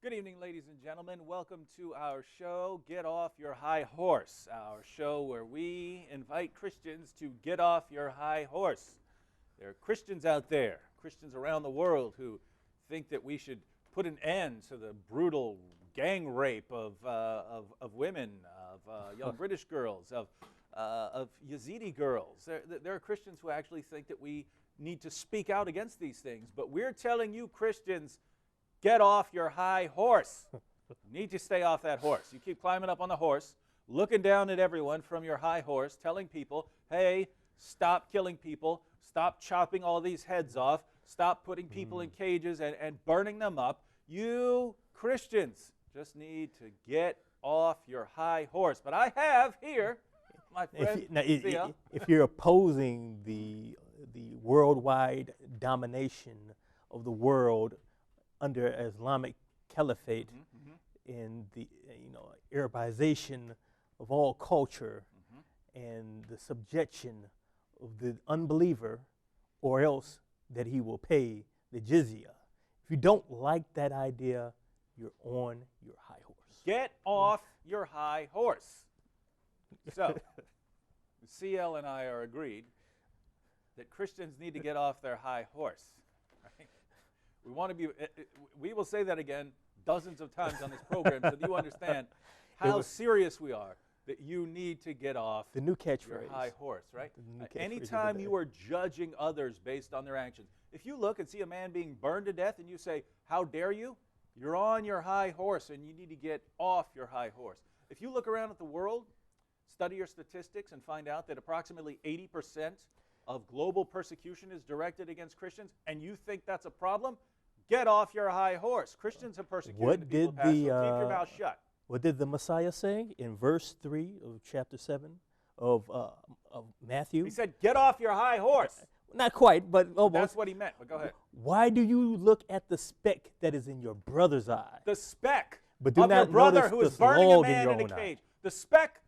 Good evening, ladies and gentlemen. Welcome to our show, Get Off Your High Horse, our show where we invite Christians to get off your high horse. There are Christians out there, Christians around the world, who think that we should put an end to the brutal gang rape of women, of young British girls, of Yazidi girls. There are Christians who actually think that we need to speak out against these things, but we're telling you, Christians, get off your high horse. You need to stay off that horse. You keep climbing up on the horse, looking down at everyone from your high horse, telling people, hey, stop killing people, stop chopping all these heads off, stop putting people in cages and burning them up. You Christians just need to get off your high horse. But I have here my friend Thea. If you're opposing the worldwide domination of the world under Islamic caliphate and the Arabization of all culture and the subjection of the unbeliever, or else that he will pay the jizya. If you don't like that idea, you're on your high horse. Get off your high horse. So, CL and I are agreed that Christians need to get off their high horse. Right? We want to be. We will say that again dozens of times on this program, so that you understand how serious we are. That you need to get off the new catchphrase, your high horse, right? Anytime you are judging others based on their actions, if you look and see a man being burned to death and you say, "How dare you?" You're on your high horse, and you need to get off your high horse. If you look around at the world, study your statistics, and find out that approximately 80% of global persecution is directed against Christians, and you think that's a problem, get off your high horse. Christians have persecuted the people past, so keep your mouth shut. What did the Messiah say in verse 3 of chapter 7 of Matthew? He said, get off your high horse. Not quite, but almost. That's what he meant, but go ahead. Why do you look at the speck that is in your brother's eye? The speck but do of not your brother who is burning a man in a cage. The speck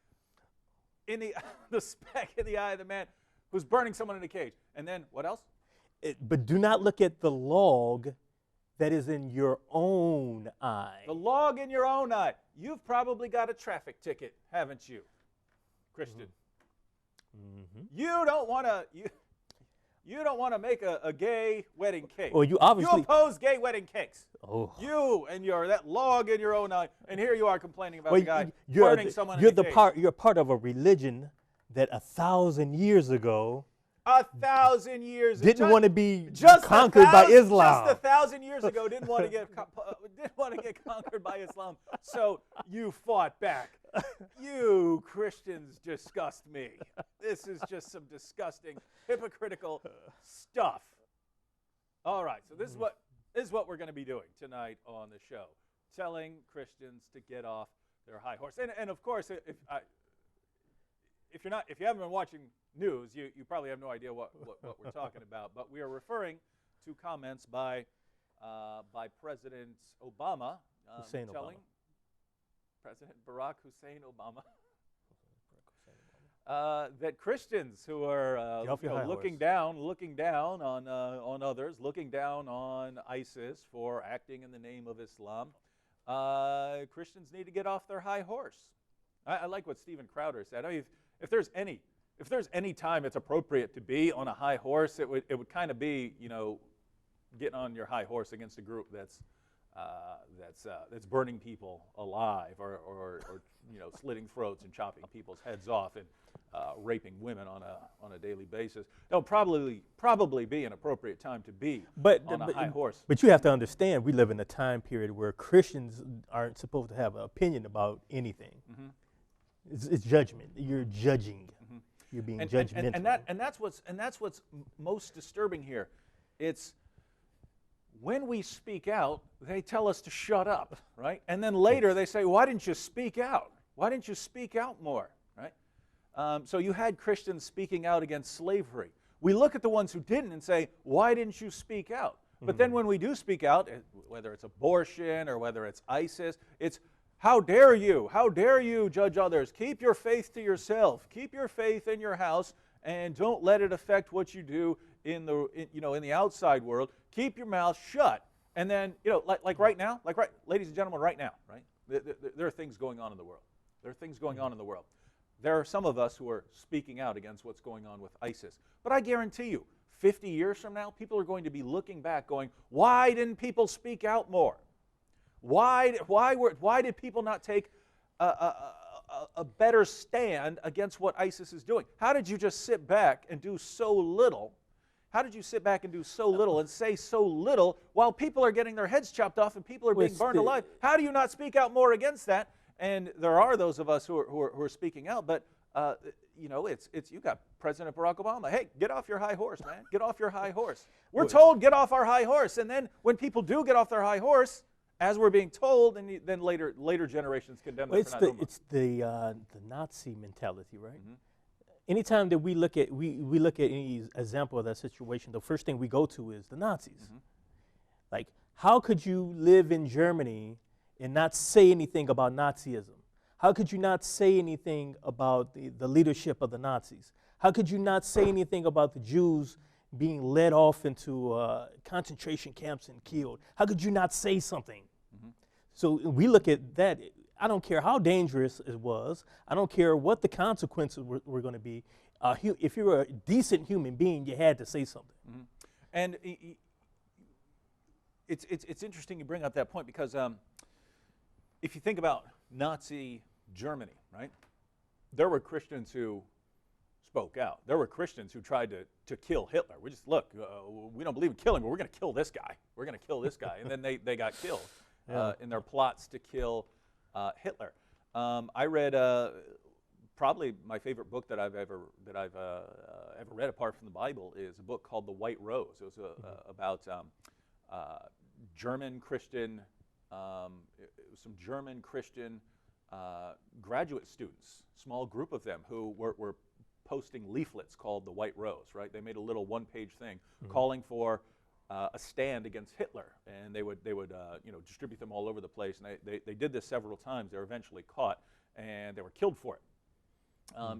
in the speck in the eye of the man who's burning someone in a cage. And then what else? But do not look at the log that is in your own eye. The log in your own eye. You've probably got a traffic ticket, haven't you, Christian? You don't want to. You don't want to make a gay wedding cake. Well, you obviously oppose gay wedding cakes. Oh. You and that log in your own eye, and here you are complaining about the guy burning someone in a cage. You're part of a religion that 1,000 years ago 1,000 years didn't want to be conquered by Islam. Just 1,000 years ago, didn't want to get conquered by Islam. So you fought back. You Christians disgust me. This is just some disgusting, hypocritical stuff. All right, so this is what we're going to be doing tonight on the show, telling Christians to get off their high horse. And of course, if you haven't been watching news, you probably have no idea what we're talking about. But we are referring to comments by President Obama, telling President Barack Hussein Obama that Christians who are looking down on others, looking down on ISIS for acting in the name of Islam, Christians need to get off their high horse. I like what Stephen Crowder said. I mean, if there's any time it's appropriate to be on a high horse, it would kind of be, getting on your high horse against a group that's burning people alive, or slitting throats and chopping people's heads off and raping women on a daily basis. That'll probably be an appropriate time to be on a high horse. But you have to understand, we live in a time period where Christians aren't supposed to have an opinion about anything. It's judgment. You're judging. You're being judgmental. And that's what's most disturbing here. It's when we speak out, they tell us to shut up, right? And then later they say, "Why didn't you speak out? Why didn't you speak out more?" Right? So you had Christians speaking out against slavery. We look at the ones who didn't and say, "Why didn't you speak out?" But then when we do speak out, whether it's abortion or whether it's ISIS, it's how dare you? How dare you judge others? Keep your faith to yourself. Keep your faith in your house, and don't let it affect what you do in the outside world. Keep your mouth shut. And then, you know, like right now, ladies and gentlemen, right now, right? There are things going on in the world. There are things going on in the world. There are some of us who are speaking out against what's going on with ISIS. But I guarantee you, 50 years from now, people are going to be looking back going, why didn't people speak out more? Why did people not take a better stand against what ISIS is doing? How did you just sit back and do so little? How did you sit back and do so little and say so little while people are getting their heads chopped off and people are being burned alive? How do you not speak out more against that? And there are those of us who are speaking out, but you know, it's you got President Barack Obama. Hey, get off your high horse, man. Get off your high horse. We're told get off our high horse, and then when people do get off their high horse, as we're being told, and then later generations condemn them for not doing it. It's the Nazi mentality, right? Mm-hmm. Anytime that we look at any example of that situation, the first thing we go to is the Nazis. Mm-hmm. Like, how could you live in Germany and not say anything about Nazism? How could you not say anything about the leadership of the Nazis? How could you not say anything about the Jews being led off into concentration camps and killed? How could you not say something? Mm-hmm. So we look at that. I don't care how dangerous it was. I don't care what the consequences were going to be. If you were a decent human being, you had to say something. Mm-hmm. And it's interesting you bring up that point because if you think about Nazi Germany, right? There were Christians who spoke out. There were Christians who tried to kill Hitler. We just, look, we don't believe in killing, but we're going to kill this guy. We're going to kill this guy. And then they got killed in their plots to kill Hitler. I read probably my favorite book that I've ever read apart from the Bible is a book called The White Rose. It was about German Christian, it was some German Christian graduate students, small group of them who were posting leaflets called The White Rose, right? They made a little one-page thing calling for a stand against Hitler, and they would you know, distribute them all over the place. And they did this several times. They were eventually caught, and they were killed for it.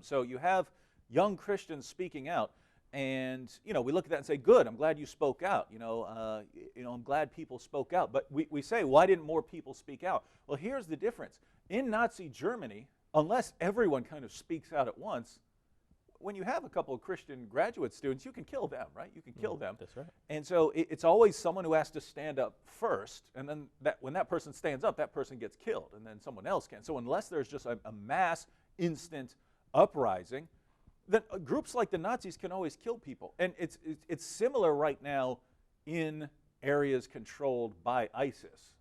So you have young Christians speaking out, and you know, we look at that and say, "Good, I'm glad you spoke out." You know, I'm glad people spoke out. But we say, why didn't more people speak out? Well, here's the difference. In Nazi Germany, unless everyone kind of speaks out at once, when you have a couple of Christian graduate students, you can kill them, right? You can kill them. That's right. And so it's always someone who has to stand up first, and then when that person stands up, that person gets killed, and then someone else can. So unless there's just a mass, instant uprising, then groups like the Nazis can always kill people. And it's similar right now in areas controlled by ISIS.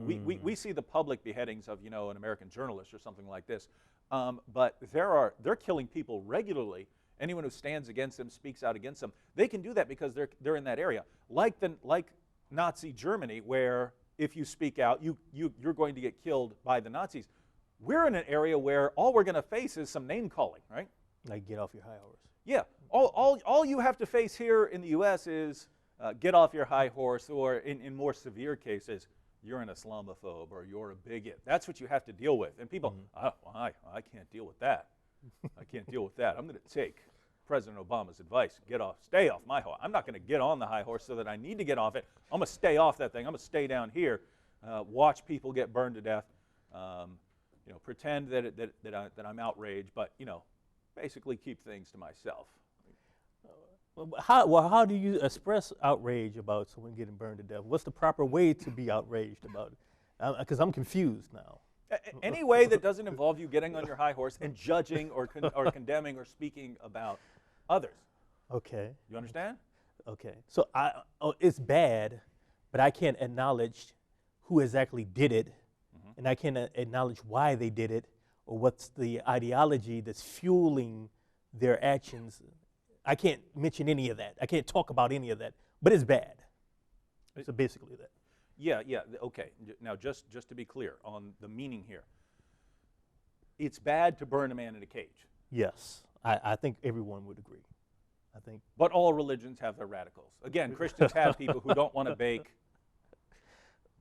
We see the public beheadings of, you know, an American journalist or something like this. But they're killing people regularly. Anyone who stands against them, speaks out against them, they can do that because they're in that area. Like Nazi Germany, where if you speak out, you're going to get killed by the Nazis. We're in an area where all we're going to face is some name calling, right? Like, get off your high horse. Yeah. All you have to face here in the U.S. is get off your high horse, or in more severe cases, you're an Islamophobe or you're a bigot. That's what you have to deal with. And people, I can't deal with that. I can't deal with that. I'm going to take President Obama's advice. Stay off my horse. I'm not going to get on the high horse so that I need to get off it. I'm going to stay off that thing. I'm going to stay down here, watch people get burned to death, you know, pretend that I'm outraged, but, you know, basically keep things to myself. How do you express outrage about someone getting burned to death? What's the proper way to be outraged about it? Because I'm confused now. Any way that doesn't involve you getting on your high horse and judging or condemning or speaking about others. Okay. You understand? Okay. So it's bad, but I can't acknowledge who exactly did it, and I can't acknowledge why they did it, or what's the ideology that's fueling their actions. I can't mention any of that. I can't talk about any of that, but it's bad. So basically that. Yeah, okay. Now, just to be clear on the meaning here, it's bad to burn a man in a cage. Yes, I think everyone would agree. I think. But all religions have their radicals. Again, Christians have people who don't want to bake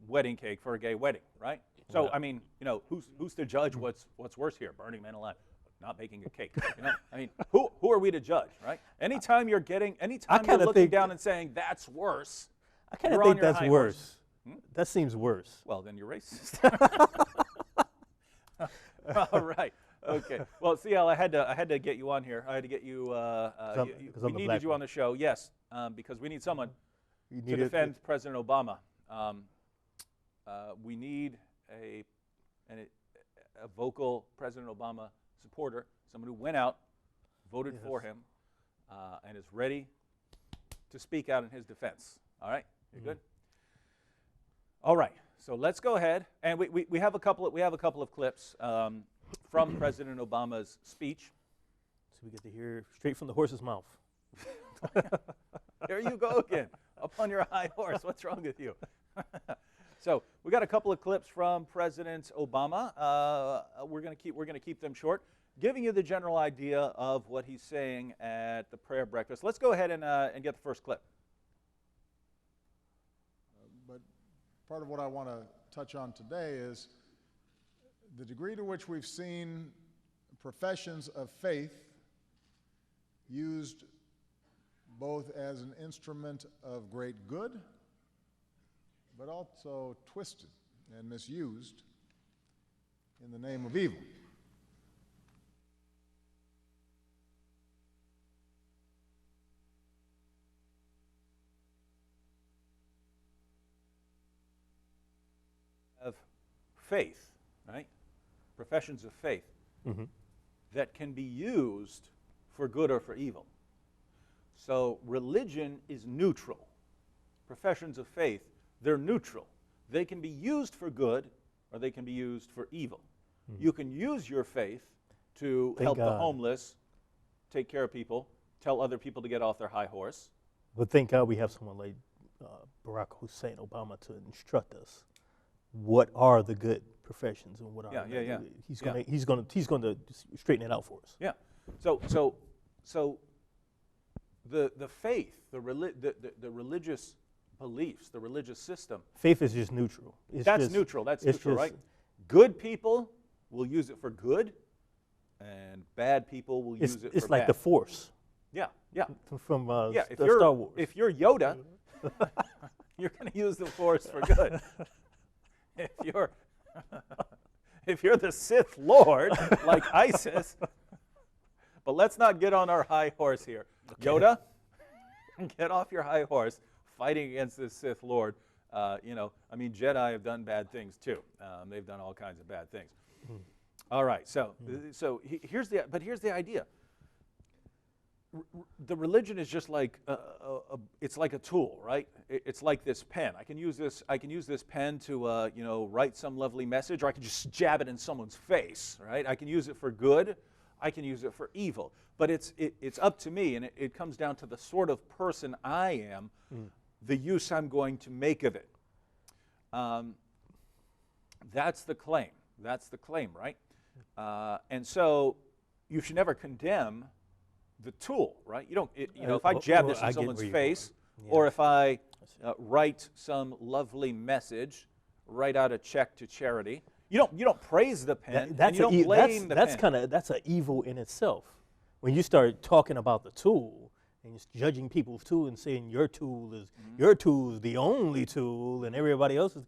wedding cake for a gay wedding, right? So, yeah. I mean, you know, who's to judge what's worse here, burning men alive? Not baking a cake. You know, I mean, who are we to judge, right? Anytime you're looking down and saying that's worse, I kind of think that's worse. That seems worse. Well, then you're racist. All right. Okay. Well, CL, I had to get you on here. I had to get you. We needed you on the show. Yes, because we need someone to defend President Obama. We need a vocal President Obama supporter, someone who went out, voted for him, and is ready to speak out in his defense. All right. You're good. All right. So let's go ahead, and we have a couple of clips from President Obama's speech. So we get to hear straight from the horse's mouth. There you go again, up on your high horse. What's wrong with you? So we got a couple of clips from President Obama. We're going to keep them short, giving you the general idea of what he's saying at the prayer breakfast. Let's go ahead and get the first clip. But part of what I want to touch on today is the degree to which we've seen professions of faith used both as an instrument of great good, but also twisted and misused in the name of evil. Of faith, right? Professions of faith that can be used for good or for evil. So religion is neutral. Professions of faith, they're neutral. They can be used for good or they can be used for evil. You can use your faith to help the homeless, take care of people, tell other people to get off their high horse. But thank God we have someone like Barack Hussein Obama to instruct us. What are the good professions and what are He's going to straighten it out for us. Yeah. So the faith, the religious beliefs, the religious system. Faith is just neutral. That's neutral, right? Good people will use it for good, and bad people will use it for bad. It's like the Force. Yeah. From Star Wars. If you're Yoda, you're going to use the Force for good. If you're the Sith Lord, like ISIS, but let's not get on our high horse here. Okay. Yoda, get off your high horse fighting against this Sith Lord. Jedi have done bad things too. They've done all kinds of bad things. All right, so here's the idea. The religion is just like it's like a tool, right? It's like this pen. I can use this pen to write some lovely message, or I can just jab it in someone's face, right? I can use it for good. I can use it for evil. But it's up to me, and it comes down to the sort of person I am, the use I'm going to make of it. That's the claim. That's the claim, right? And so you should never condemn the tool, right? You don't. If I jab this in someone's face, or if I write some lovely message, write out a check to charity, you don't praise the pen. You don't blame the pen. That's an evil in itself. When you start talking about the tool and you're judging people's tool and saying your tool is the only tool, and everybody else's,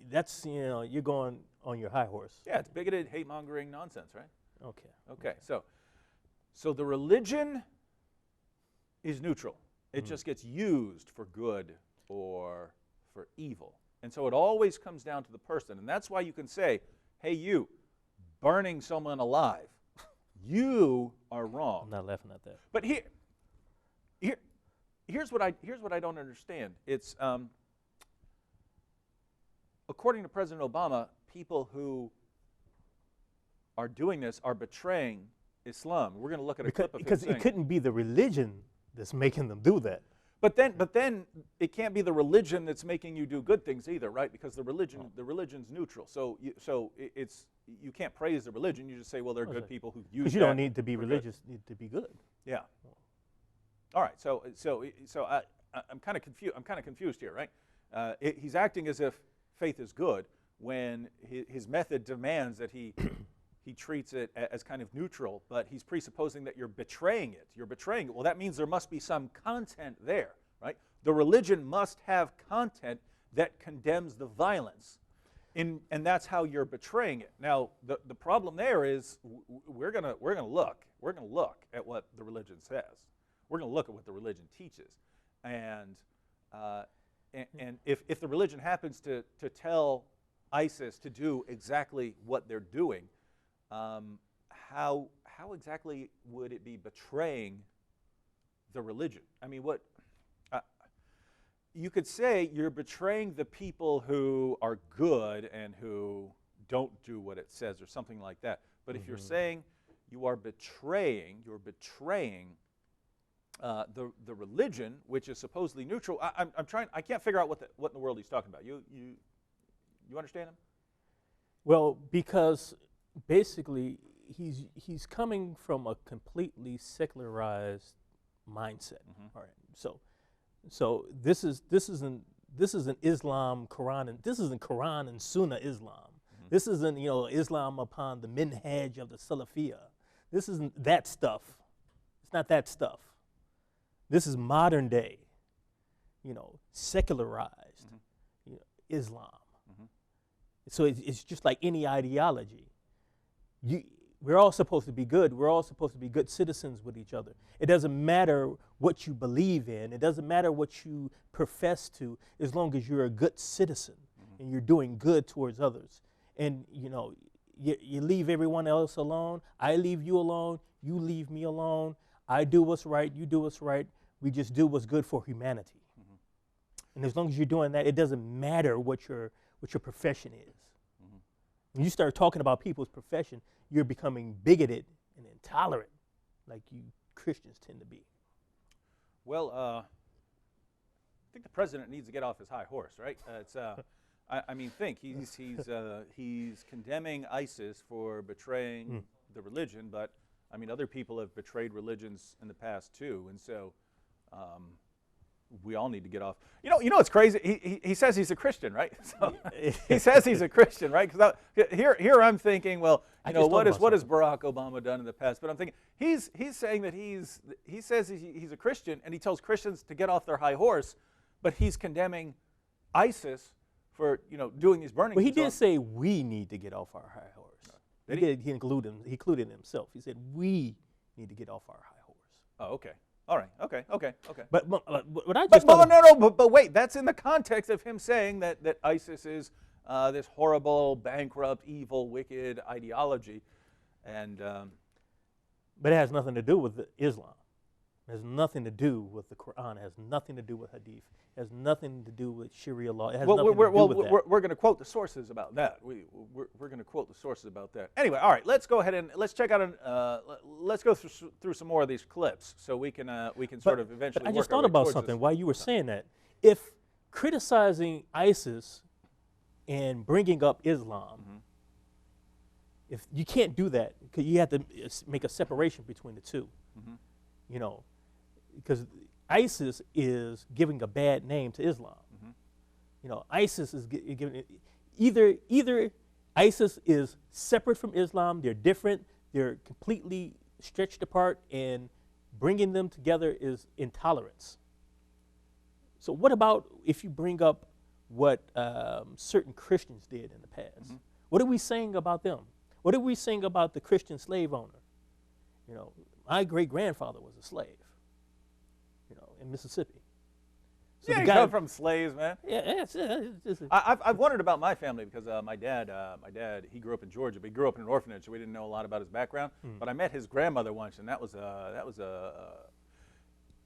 that's you're going on your high horse. Yeah, it's bigoted, hate-mongering nonsense, right? Okay. So the religion is neutral. It just gets used for good or for evil. And so it always comes down to the person. And that's why you can say, hey, you, burning someone alive, you are wrong. I'm not laughing at that. But here's what I don't understand. It's according to President Obama, people who are doing this are betraying Islam. We're going to look at a clip of him because it couldn't be the religion that's making them do that. But then it can't be the religion that's making you do good things either, right? Because the religion's neutral. So you can't praise the religion. You just say, well, they're good people who use. Because you don't need to be religious, you need to be good. Yeah. All right. So I'm kind of confused. I'm kind of confused here, right? He's acting as if faith is good when his method demands that he treats it as kind of neutral, but he's presupposing that you're betraying it. You're betraying it. Well, that means there must be some content there, right? The religion must have content that condemns the violence. And that's how you're betraying it. Now, the problem there is we're gonna look at what the religion says. We're gonna look at what the religion teaches, and if the religion happens to tell ISIS to do exactly what they're doing, how exactly would it be betraying the religion? I mean, what? You could say you're betraying the people who are good and who don't do what it says or something like that. But if you're saying you're betraying the religion, which is supposedly neutral, I can't figure out what in the world he's talking about. You understand him? Well, because basically he's coming from a completely secularized mindset. All right, so this is an Islam, Quran, and this isn't Quran and Sunnah Islam. This isn't Islam upon the minhaj of the Salafiyah. This isn't that stuff. It's not that stuff. This is modern day, secularized Islam. So it's just like any ideology. We're all supposed to be good. We're all supposed to be good citizens with each other. It doesn't matter what you believe in. It doesn't matter what you profess to, as long as you're a good citizen and you're doing good towards others. And you leave everyone else alone. I leave you alone. You leave me alone. I do what's right. You do what's right. We just do what's good for humanity. And as long as you're doing that, it doesn't matter what your profession is. When you start talking about people's profession, you're becoming bigoted and intolerant, like you Christians tend to be. Well, I think the president needs to get off his high horse, right? Think he's condemning ISIS for betraying the religion, but I mean other people have betrayed religions in the past too, and so we all need to get off. You know what's crazy? He says he's a Christian, right? So he says he's a Christian, right? Because here I'm thinking, well, what has Barack Obama done in the past? But I'm thinking he's saying that he says he's a Christian, and he tells Christians to get off their high horse, but he's condemning ISIS for doing these burnings. Well, he did say we need to get off our high horse. He included himself. He said we need to get off our high horse. Oh, okay. All right. Okay. But what I just but wait. That's in the context of him saying that ISIS is this horrible, bankrupt, evil, wicked ideology, and but it has nothing to do with Islam. It has nothing to do with the Quran. It has nothing to do with Hadith. It has nothing to do with Sharia law. It has nothing to do with that. We're going to quote the sources about that. We're going to quote the sources about that. Anyway, all right. Let's go ahead and let's check out let's go through some more of these clips so we can sort of eventually. But I work just our thought way about towards something this. while you were saying that. If criticizing ISIS and bringing up Islam, if you can't do that, because you have to make a separation between the two, because ISIS is giving a bad name to Islam. ISIS is giving either ISIS is separate from Islam, they're different, they're completely stretched apart, and bringing them together is intolerance. So what about if you bring up what certain Christians did in the past? What are we saying about them? What are we saying about the Christian slave owner? My great-grandfather was a slave, in Mississippi. So you come from slaves, man. Yeah, I've wondered about my family because my dad, he grew up in Georgia, but he grew up in an orphanage, so we didn't know a lot about his background. But I met his grandmother once, and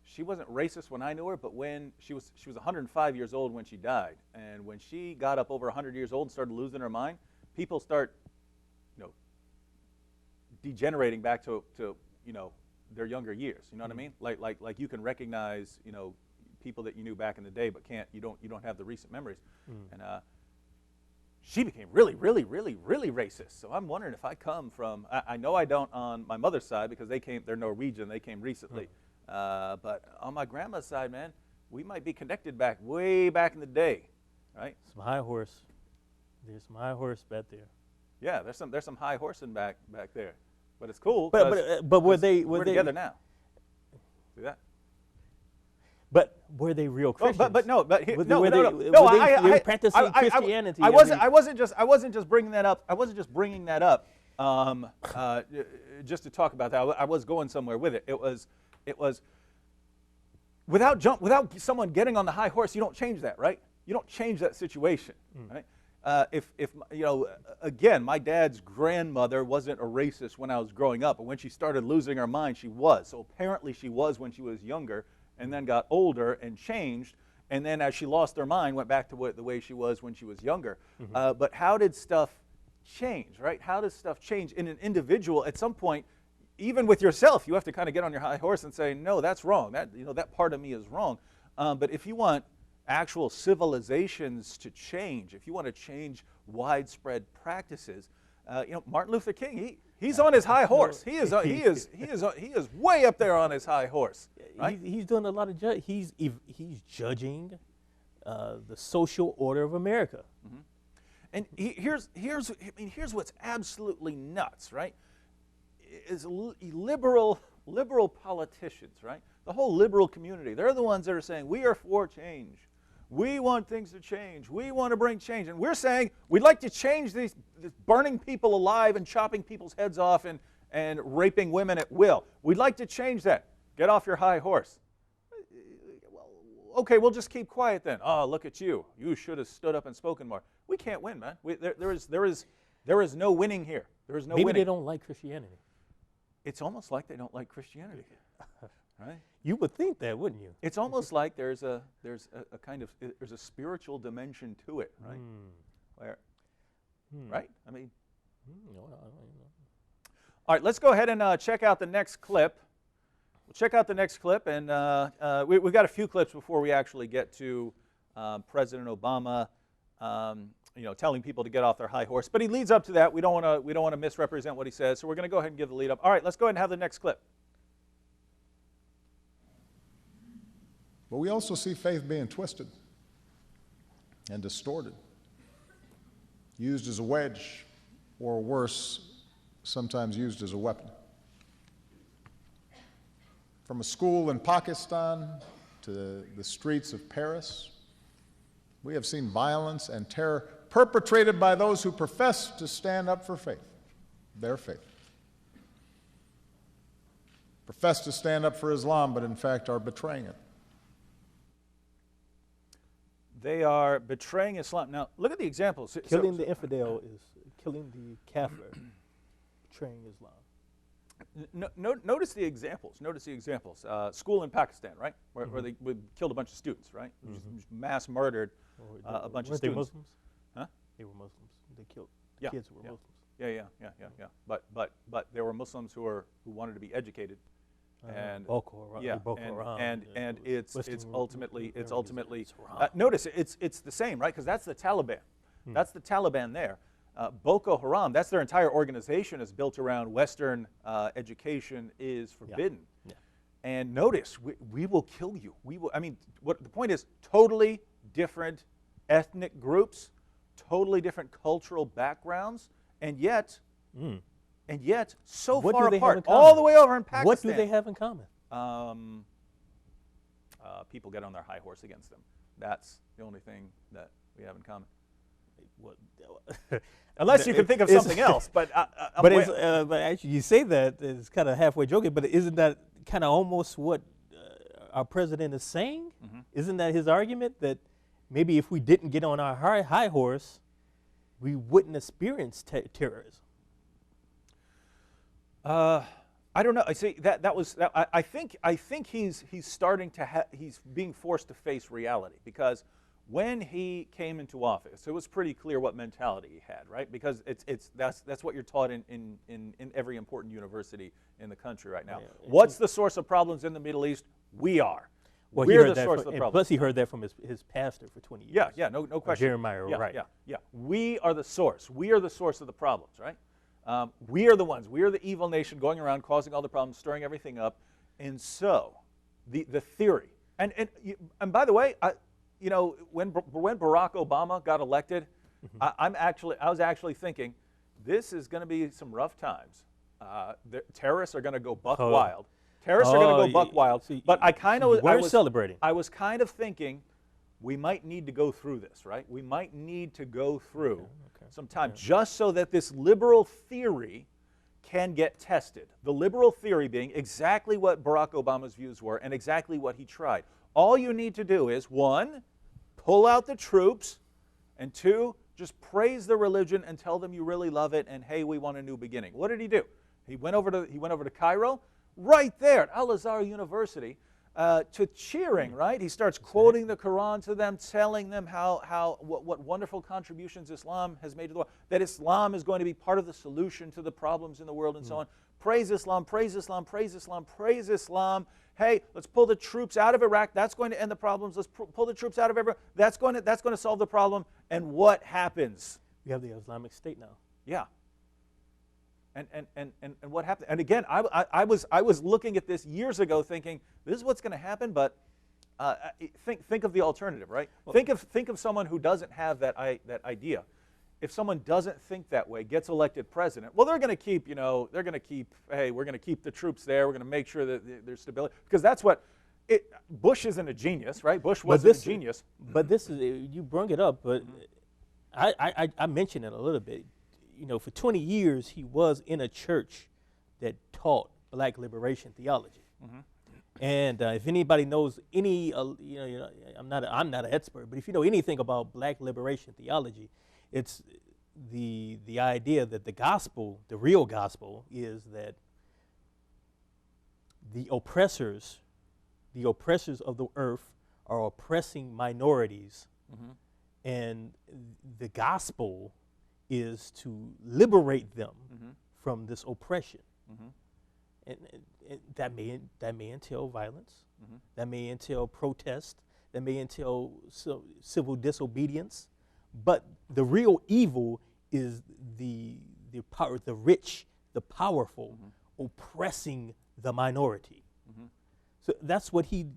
she wasn't racist when I knew her, but when she was 105 years old when she died, and when she got up over 100 years old and started losing her mind, people start, degenerating back to their younger years. You know what I mean? Like you can recognize, people that you knew back in the day, but you don't have the recent memories. And she became really, really, really, really racist. So I'm wondering if I come from, I know I don't on my mother's side because they're Norwegian, they came recently. But on my grandma's side, man, we might be connected way back in the day, right? Some high horse. There's some high horse back there. Yeah, there's some high horsing back there. But it's cool. But were they together now? See that? But were they real Christians? But no, but Were no, they- no, no, were no. they were practicing Christianity? I wasn't just bringing that up. I wasn't just bringing that up just to talk about that. I was going somewhere with it. It was without someone getting on the high horse, you don't change that, right? You don't change that situation, right? If you know, again, my dad's grandmother wasn't a racist when I was growing up, but when she started losing her mind, she was. So apparently she was when she was younger, and then got older and changed, and then as she lost her mind, went back to the way she was when she was younger. But how did stuff change, right? How does stuff change in an individual? At some point, even with yourself, you have to kind of get on your high horse and say, no, that's wrong. That part of me is wrong. But if you want actual civilizations to change, if you want to change widespread practices, Martin Luther King, he's on his high horse. He is way up there on his high horse. Right? He's doing a lot of he's judging the social order of America. And here's what's absolutely nuts, right? Is liberal politicians, right? The whole liberal community, they're the ones that are saying, we are for change. We want things to change. We want to bring change. And we're saying, we'd like to change this burning people alive and chopping people's heads off and raping women at will. We'd like to change that. Get off your high horse. Well, okay, we'll just keep quiet then. Oh, look at you. You should have stood up and spoken more. We can't win, man. There is no winning here. There is no winning. Maybe they don't like Christianity. It's almost like they don't like Christianity, right? You would think that, wouldn't you? It's almost like there's a kind of spiritual dimension to it, right? Where, right? I mean, all right. Let's go ahead and check out the next clip. We'll check out the next clip, and we've got a few clips before we actually get to President Obama. Telling people to get off their high horse, but he leads up to that. We don't want to misrepresent what he says, so we're going to go ahead and give the lead up. All right, let's go ahead and have the next clip. But we also see faith being twisted and distorted, used as a wedge, or worse, sometimes used as a weapon. From a school in Pakistan to the streets of Paris, we have seen violence and terror perpetrated by those who profess to stand up for faith, their faith. Profess to stand up for Islam, but in fact are betraying it. They are betraying Islam. Now, look at the examples. Killing the infidel is killing the kafir, betraying Islam. Notice the examples. School in Pakistan, right, where they killed a bunch of students, right? Mass murdered a bunch of students. Weren't they Muslims? Huh? They were Muslims. They killed kids who were Muslims. Yeah. But there were Muslims who wanted to be educated, and Boko Haram. And it's ultimately Haram. notice it's the same, right? Because that's the Taliban. That's the Taliban there. Boko Haram, that's their entire organization, is built around Western education is forbidden. Yeah. And notice, we will kill you. What the point is, totally different ethnic groups, totally different cultural backgrounds, and yet so What far do they have in apart, common? all the way over in Pakistan. What do they have in common? People get on their high horse against them. That's the only thing that we have in common. Unless you can think of something else, but but actually, you say that it's kind of halfway joking. But isn't that kind of almost what our president is saying? Isn't that his argument that maybe if we didn't get on our high horse, we wouldn't experience terrorism? I don't know. I see I think he's starting to he's being forced to face reality, because when he came into office, it was pretty clear what mentality he had, right? Because that's what you're taught in every important university in the country right now. Yeah. What's the source of problems in the Middle East? We are. Well, We're the source of the problem. Plus, he heard that from his pastor for 20 years. Yeah, no question. Jeremiah, right? Yeah. We are the source. We are the source of the problems, right? We are the ones. We are the evil nation going around causing all the problems, stirring everything up. And so, the theory, and by the way, when Barack Obama got elected, I was actually thinking, this is going to be some rough times. The terrorists are going to go buck wild. Terrorists are going to go buck y- wild. so But I kind you of weren't celebrating. I was kind of thinking we might need to go through this, right? We might need to go through some time just so that this liberal theory can get tested. The liberal theory being exactly what Barack Obama's views were and exactly what he tried. All you need to do is, one, pull out the troops, and two, just praise the religion and tell them you really love it and, hey, we want a new beginning. What did he do? He went over to Cairo, right there at Al-Azhar University, to cheering, right? He starts quoting the Quran to them, telling them what wonderful contributions Islam has made to the world, that Islam is going to be part of the solution to the problems in the world and so on. Praise Islam, praise Islam, praise Islam, praise Islam. Hey, let's pull the troops out of Iraq. That's going to end the problems. Let's pull the troops out of everywhere. That's going to solve the problem. And what happens? We have the Islamic State now. Yeah. And what happened? And again, I was looking at this years ago, thinking this is what's going to happen. But think of the alternative, right? Well, think of someone who doesn't have that idea. If someone doesn't think that way, gets elected president, well, they're going to keep, hey, we're going to keep the troops there. We're going to make sure that there's stability, because that's what. Bush isn't a genius, right? Bush wasn't a genius. But this is, you brought it up, but I mentioned it a little bit. For 20 years, he was in a church that taught black liberation theology. And if anybody knows any, I'm not an expert, but if you know anything about black liberation theology, it's the idea that the gospel, the real gospel, is that the oppressors of the earth are oppressing minorities, and the gospel is to liberate them from this oppression. And that may entail violence, that may entail protest, that may entail civil disobedience, but the real evil is the power, the rich, the powerful, oppressing the minority. So that's what he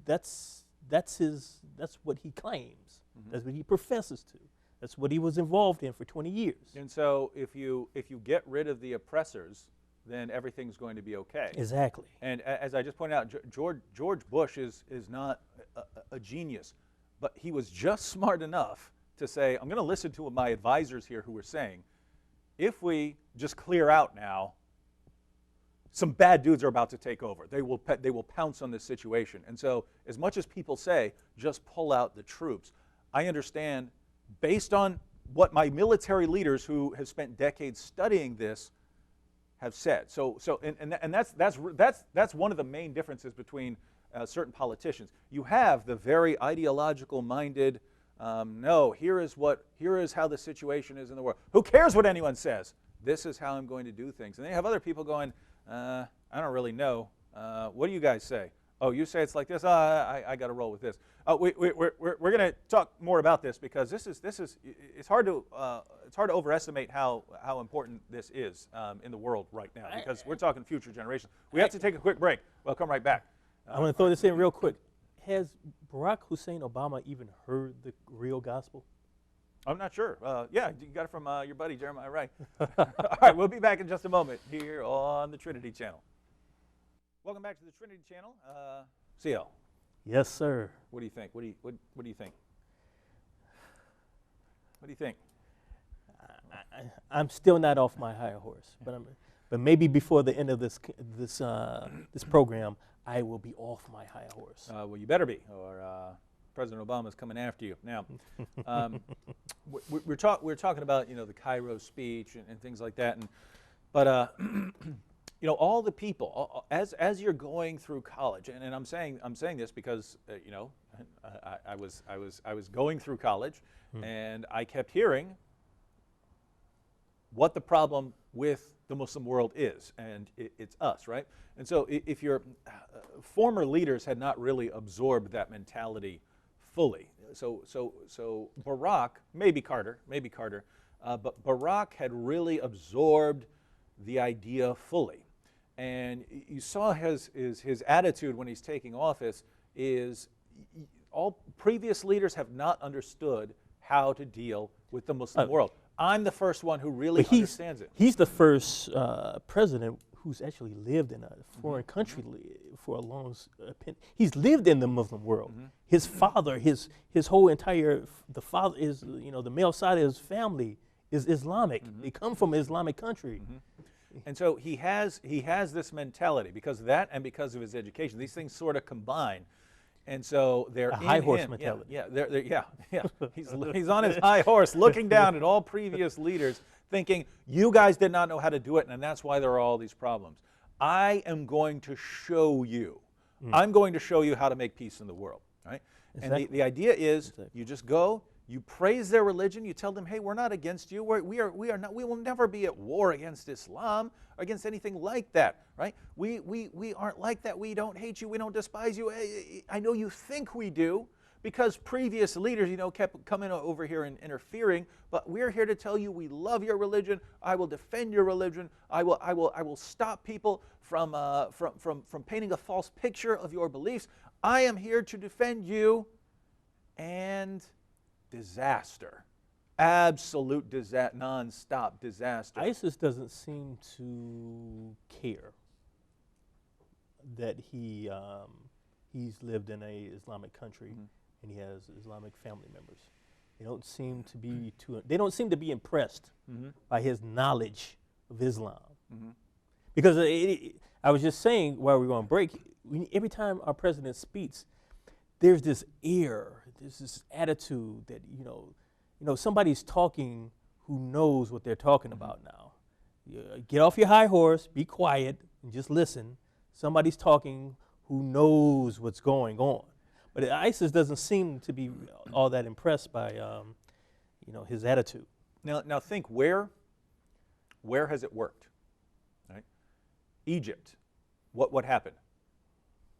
claims. That's what he professes to. That's what he was involved in for 20 years. And so if you get rid of the oppressors, then everything's going to be okay. Exactly. And as I just pointed out, George Bush is not a genius, but he was just smart enough to say, I'm going to listen to what my advisors here who were saying, if we just clear out now, some bad dudes are about to take over. They will pounce on this situation. And so as much as people say, just pull out the troops, I understand, based on what my military leaders who have spent decades studying this have said. And that's one of the main differences between certain politicians. You have the very ideological minded, no, here is how the situation is in the world. Who cares what anyone says? This is how I'm going to do things. And then you have other people going, I don't really know. What do you guys say? Oh, you say it's like this. I got to roll with this. We're going to talk more about this, because this is it's hard to overestimate how important this is in the world right now, because we're talking future generations. We have to take a quick break. We'll come right back. I want to throw this in real quick. Has Barack Hussein Obama even heard the real gospel? I'm not sure. Yeah, you got it from your buddy Jeremiah Wright. All right, we'll be back in just a moment here on the Trinity Channel. Welcome back to the Trinity Channel. CL. Yes, sir. What do you think? What do you think? What do you think? I'm still not off my high horse, but maybe before the end of this program, I will be off my high horse. Well, you better be, or President Obama's coming after you. Now, we're talking about the Cairo speech and things like that, but all the people as you're going through college, and I'm saying this because I was going through college, and I kept hearing what the problem with the Muslim world is, and it's us, right? And so if your former leaders had not really absorbed that mentality fully, so Barack, maybe Carter, but Barack had really absorbed the idea fully. And you saw his attitude when he's taking office is all previous leaders have not understood how to deal with the Muslim world. I'm the first one who really understands it. He's the first president who's actually lived in a foreign country for a long. He's lived in the Muslim world. His father, his whole entire the father is the male side of his family is Islamic. They come from an Islamic country. And so he has this mentality because of that and because of his education. These things sort of combine. And so they're A high horse him. mentality. Yeah. He's on his high horse, looking down at all previous leaders, thinking, "You guys did not know how to do it, and that's why there are all these problems. I am going to show you. I'm going to show you how to make peace in the world." Right? Exactly. And the idea is, Exactly. you just go. You praise their religion. You tell them, "Hey, we're not against you. We are not. We will never be at war against Islam or against anything like that, right? We aren't like that. We don't hate you. We don't despise you. I know you think we do, because previous leaders, kept coming over here and interfering. But we're here to tell you we love your religion. I will defend your religion. I will stop people from painting a false picture of your beliefs. I am here to defend you." And disaster, absolute disaster, non-stop disaster. ISIS doesn't seem to care that he's lived in a Islamic country and he has Islamic family members. They don't seem to be impressed by his knowledge of Islam. Because I was just saying while we were on break, every time our president speaks, there's this air, there's this attitude that somebody's talking who knows what they're talking about now. Get off your high horse, be quiet, and just listen. Somebody's talking who knows what's going on. But ISIS doesn't seem to be all that impressed by his attitude. Now think, where has it worked? Right? Egypt. What happened?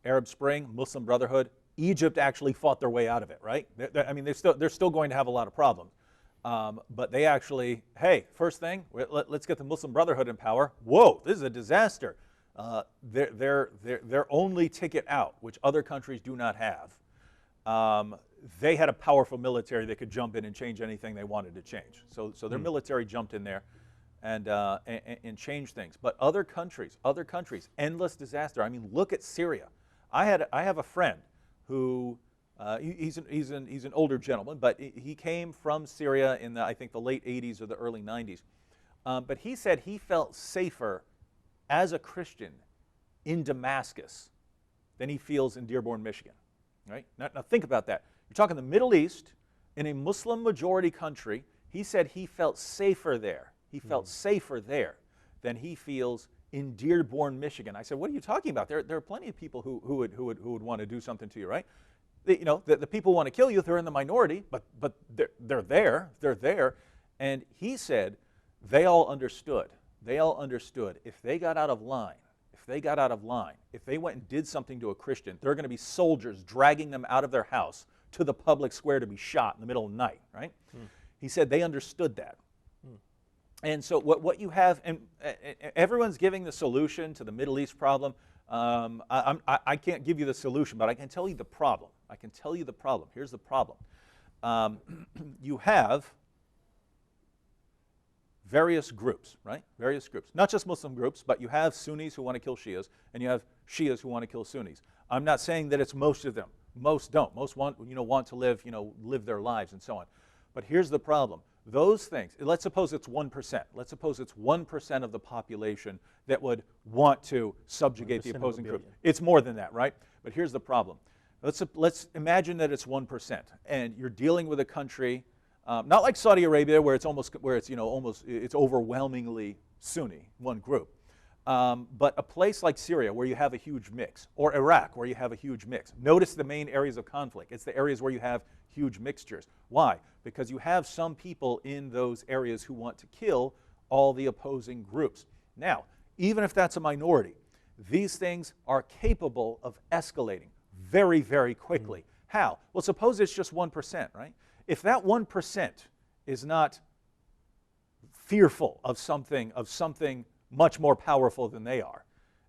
Arab Spring, Muslim Brotherhood. Egypt actually fought their way out of it, right? They're still going to have a lot of problems. But they actually, hey, first thing, let's get the Muslim Brotherhood in power. Whoa, this is a disaster. Their only ticket out, which other countries do not have, they had a powerful military that could jump in and change anything they wanted to change. So their military jumped in there and changed things. But other countries, endless disaster. Look at Syria. I have a friend who he's an older gentleman, but he came from Syria in I think the late 80s or the early 90s. But he said he felt safer as a Christian in Damascus than he feels in Dearborn, Michigan. Right? Now think about that. You're talking the Middle East in a Muslim majority country. He said he felt safer there. He felt safer there than he feels in Dearborn, Michigan. I said, "What are you talking about? There are plenty of people who would want to do something to you, right? The people who want to kill you, they're in the minority, but they're there." And he said they all understood. If they got out of line, if they went and did something to a Christian, there are going to be soldiers dragging them out of their house to the public square to be shot in the middle of the night, right? He said they understood that. And so what you have, and everyone's giving the solution to the Middle East problem. I can't give you the solution, but I can tell you the problem. Here's the problem. You have various groups, right? Various groups. Not just Muslim groups, but you have Sunnis who want to kill Shias, and you have Shias who want to kill Sunnis. I'm not saying that it's most of them. Most don't. Most want to live their lives and so on. But here's the problem. Those things, let's suppose it's 1%. Let's suppose it's 1% of the population that would want to subjugate the opposing group. It's more than that, right? But here's the problem. Let's imagine that it's 1%, and you're dealing with a country, not like Saudi Arabia, where it's overwhelmingly Sunni, one group, but a place like Syria, where you have a huge mix, or Iraq, where you have a huge mix. Notice the main areas of conflict. It's the areas where you have huge mixtures. Why? Because you have some people in those areas who want to kill all the opposing groups. Now, even if that's a minority, these things are capable of escalating very, very quickly. How? Well, suppose it's just 1%, right? If that 1% is not fearful of something much more powerful than they are,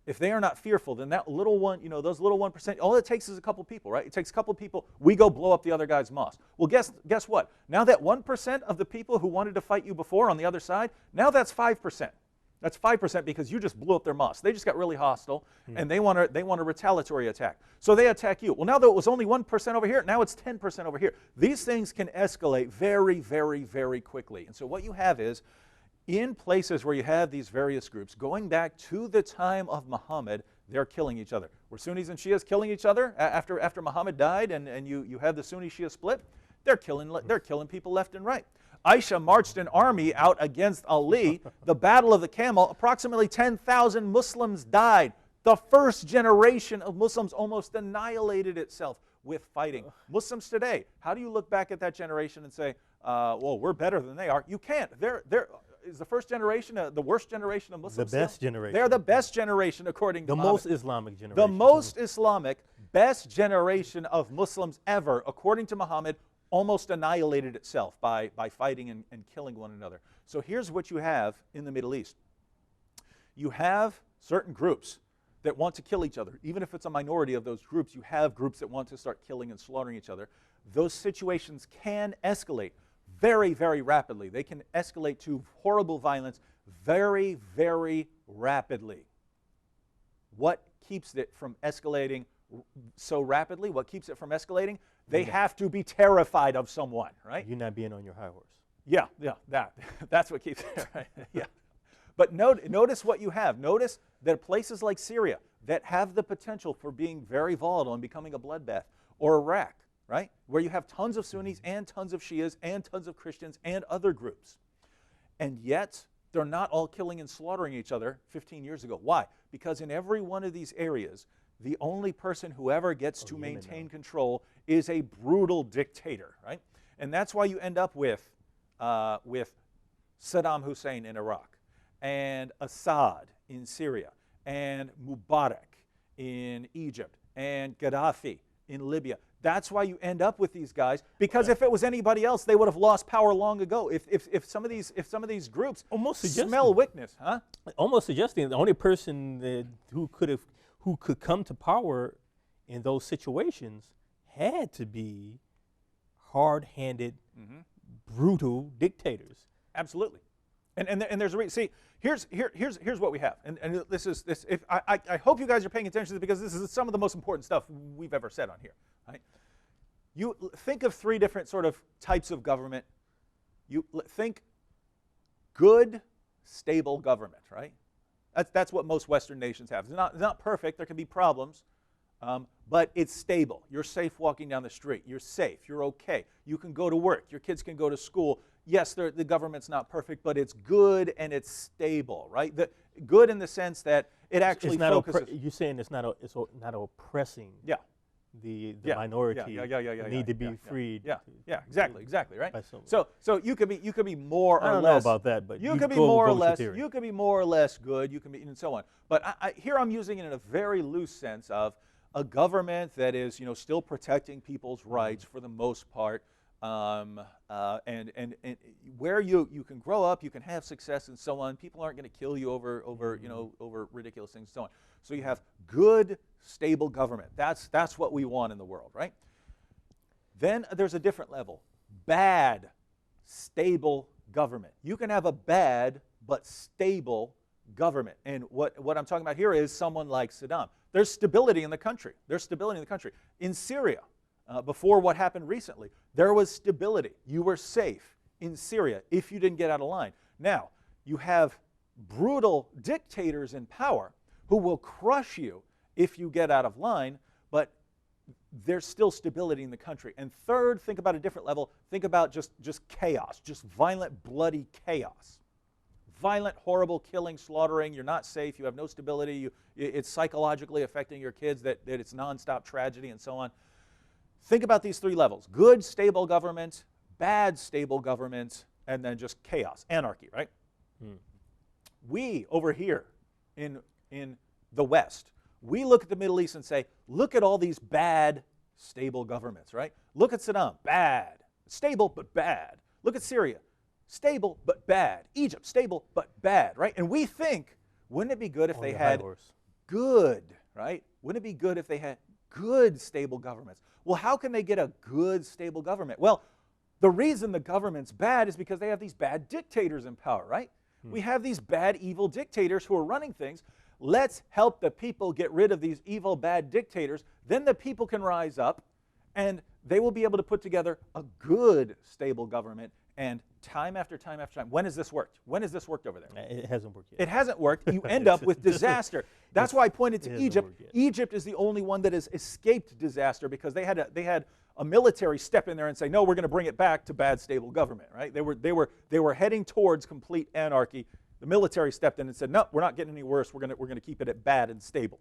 if they are not fearful, then that little one, those little 1%, all it takes is a couple people, right? It takes a couple people. We go blow up the other guy's mosque. Well, guess what? Now that 1% of the people who wanted to fight you before on the other side, now that's 5%. That's 5% because you just blew up their mosque. They just got really hostile, and they want a retaliatory attack. So they attack you. Well, now that it was only 1% over here, now it's 10% over here. These things can escalate very, very, very quickly. And so what you have is, in places where you have these various groups, going back to the time of Muhammad, they're killing each other. Were Sunnis and Shias killing each other after Muhammad died, and you have the Sunni-Shia split? They're killing people left and right. Aisha marched an army out against Ali. The Battle of the Camel, approximately 10,000 Muslims died. The first generation of Muslims almost annihilated itself with fighting. Muslims today, how do you look back at that generation and say, well, we're better than they are? You can't. Is the first generation the worst generation of Muslims? The best generation. They're the best generation according to The Muhammad. most Islamic generation. The most Islamic, best generation of Muslims ever, according to Muhammad, almost annihilated itself by fighting and killing one another. So here's what you have in the Middle East. You have certain groups that want to kill each other. Even if it's a minority of those groups, you have groups that want to start killing and slaughtering each other. Those situations can escalate very, very rapidly. They can escalate to horrible violence very, very rapidly. What keeps it from escalating so rapidly? What keeps it from escalating? They have to be terrified of someone, right? You're not being on your high horse. Yeah, that's what keeps it, right? Yeah. But notice what you have. Notice that places like Syria that have the potential for being very volatile and becoming a bloodbath, or Iraq, right, where you have tons of Sunnis and tons of Shias and tons of Christians and other groups. And yet, they're not all killing and slaughtering each other 15 years ago. Why? Because in every one of these areas, the only person who ever gets to maintain control is a brutal dictator, right? And that's why you end up with Saddam Hussein in Iraq, and Assad in Syria, and Mubarak in Egypt, and Gaddafi in Libya. That's why you end up with these guys, because if it was anybody else, they would have lost power long ago. If some of these groups smell weakness, huh? Almost suggesting the only person who could come to power in those situations had to be hard-handed, brutal dictators. Absolutely. And there's a reason. See, here's what we have. And this. If I hope you guys are paying attention to this, because this is some of the most important stuff we've ever said on here. Right? You think of three different sort of types of government. You think good, stable government, right? That's what most Western nations have. It's not perfect. There can be problems, but it's stable. You're safe walking down the street. You're safe. You're okay. You can go to work. Your kids can go to school. Yes, the government's not perfect, but it's good and it's stable, right? Good in the sense that it actually focuses. You're saying it's not oppressing. Yeah. The minority need to be freed. Yeah, exactly, right. So you could be more or less. I don't know about that, but you could be more or less. You could be more or less good. You can be, and so on. But here I'm using it in a very loose sense of a government that is, still protecting people's rights for the most part, and where you can grow up, you can have success, and so on. People aren't going to kill you over ridiculous things, and so on. So you have good, stable government. That's what we want in the world, right? Then there's a different level. Bad, stable government. You can have a bad but stable government. And what I'm talking about here is someone like Saddam. There's stability in the country. In Syria, before what happened recently, there was stability. You were safe in Syria if you didn't get out of line. Now, you have brutal dictators in power who will crush you if you get out of line, but there's still stability in the country. And third, think about a different level. Think about just chaos, just violent, bloody chaos. Violent, horrible killing, slaughtering. You're not safe. You have no stability. It's psychologically affecting your kids, that it's nonstop tragedy and so on. Think about these three levels. Good, stable government, bad, stable government, and then just chaos, anarchy, right? We, over here in the West, we look at the Middle East and say, look at all these bad, stable governments, right? Look at Saddam, bad. Stable, but bad. Look at Syria, stable, but bad. Egypt, stable, but bad, right? And we think, wouldn't it be good if they had good, right? Wouldn't it be good if they had good, stable governments? Well, how can they get a good, stable government? Well, the reason the government's bad is because they have these bad dictators in power, right? We have these bad, evil dictators who are running things. Let's help the people get rid of these evil, bad dictators. Then the people can rise up, and they will be able to put together a good, stable government. And time after time after time, when has this worked? When has this worked over there? It hasn't worked yet. It hasn't worked. You end up with disaster. That's why I pointed to hasn't Egypt. worked yet. Egypt is the only one that has escaped disaster because they had a military step in there and say, no, we're going to bring it back to bad, stable government. Right? They were heading towards complete anarchy. The military stepped in and said, no, we're not getting any worse. We're going to keep it at bad and stable.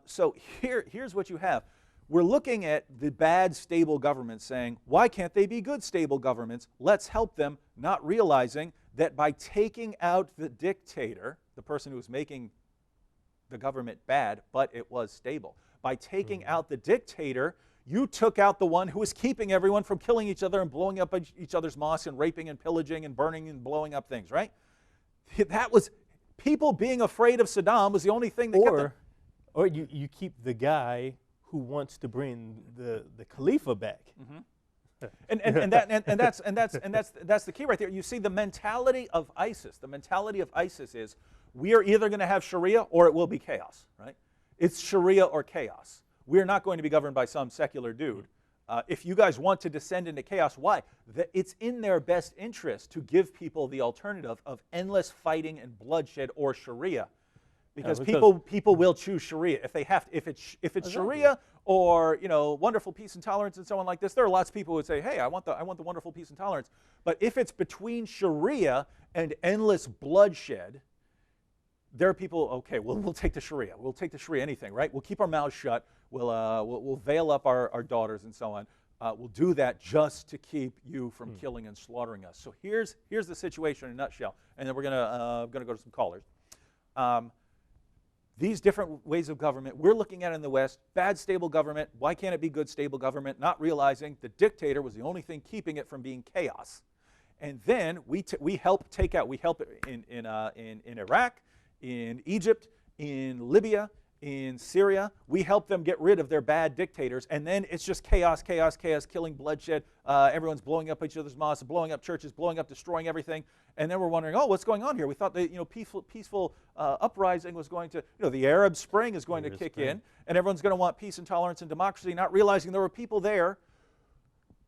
So here's what you have. We're looking at the bad, stable governments saying, why can't they be good, stable governments? Let's help them, not realizing that by taking out the dictator, the person who was making the government bad, but it was stable, by taking out the dictator, you took out the one who was keeping everyone from killing each other and blowing up each other's mosques and raping and pillaging and burning and blowing up things, right? That was, people being afraid of Saddam was the only thing that kept them. Or you keep the guy who wants to bring the Khalifa back. And that's the key right there. You see the mentality of ISIS. The mentality of ISIS is we are either going to have Sharia or it will be chaos, right? It's Sharia or chaos. We're not going to be governed by some secular dude. If you guys want to descend into chaos, why? It's in their best interest to give people the alternative of endless fighting and bloodshed or Sharia. Because people will choose Sharia if they have to, if it's Exactly. Sharia or wonderful peace and tolerance and so on like this. There are lots of people who would say, hey, I want the wonderful peace and tolerance. But if it's between Sharia and endless bloodshed, there are people. Okay, we'll take the Sharia. We'll take the Sharia anything, right? We'll keep our mouths shut. We'll veil up our daughters and so on. We'll do that just to keep you from killing and slaughtering us. So here's the situation in a nutshell, and then we're gonna go to some callers. These different ways of government, we're looking at in the West, bad, stable government. Why can't it be good, stable government? Not realizing the dictator was the only thing keeping it from being chaos. And then we help take out, we help in Iraq, in Egypt, in Libya, in Syria. We help them get rid of their bad dictators. And then it's just chaos, chaos, chaos, killing, bloodshed. Everyone's blowing up each other's mosques, blowing up churches, blowing up, destroying everything. And then we're wondering, oh, what's going on here? We thought that peaceful uprising was going to, the Arab Spring is going to kick in, and everyone's going to want peace and tolerance and democracy, not realizing there were people there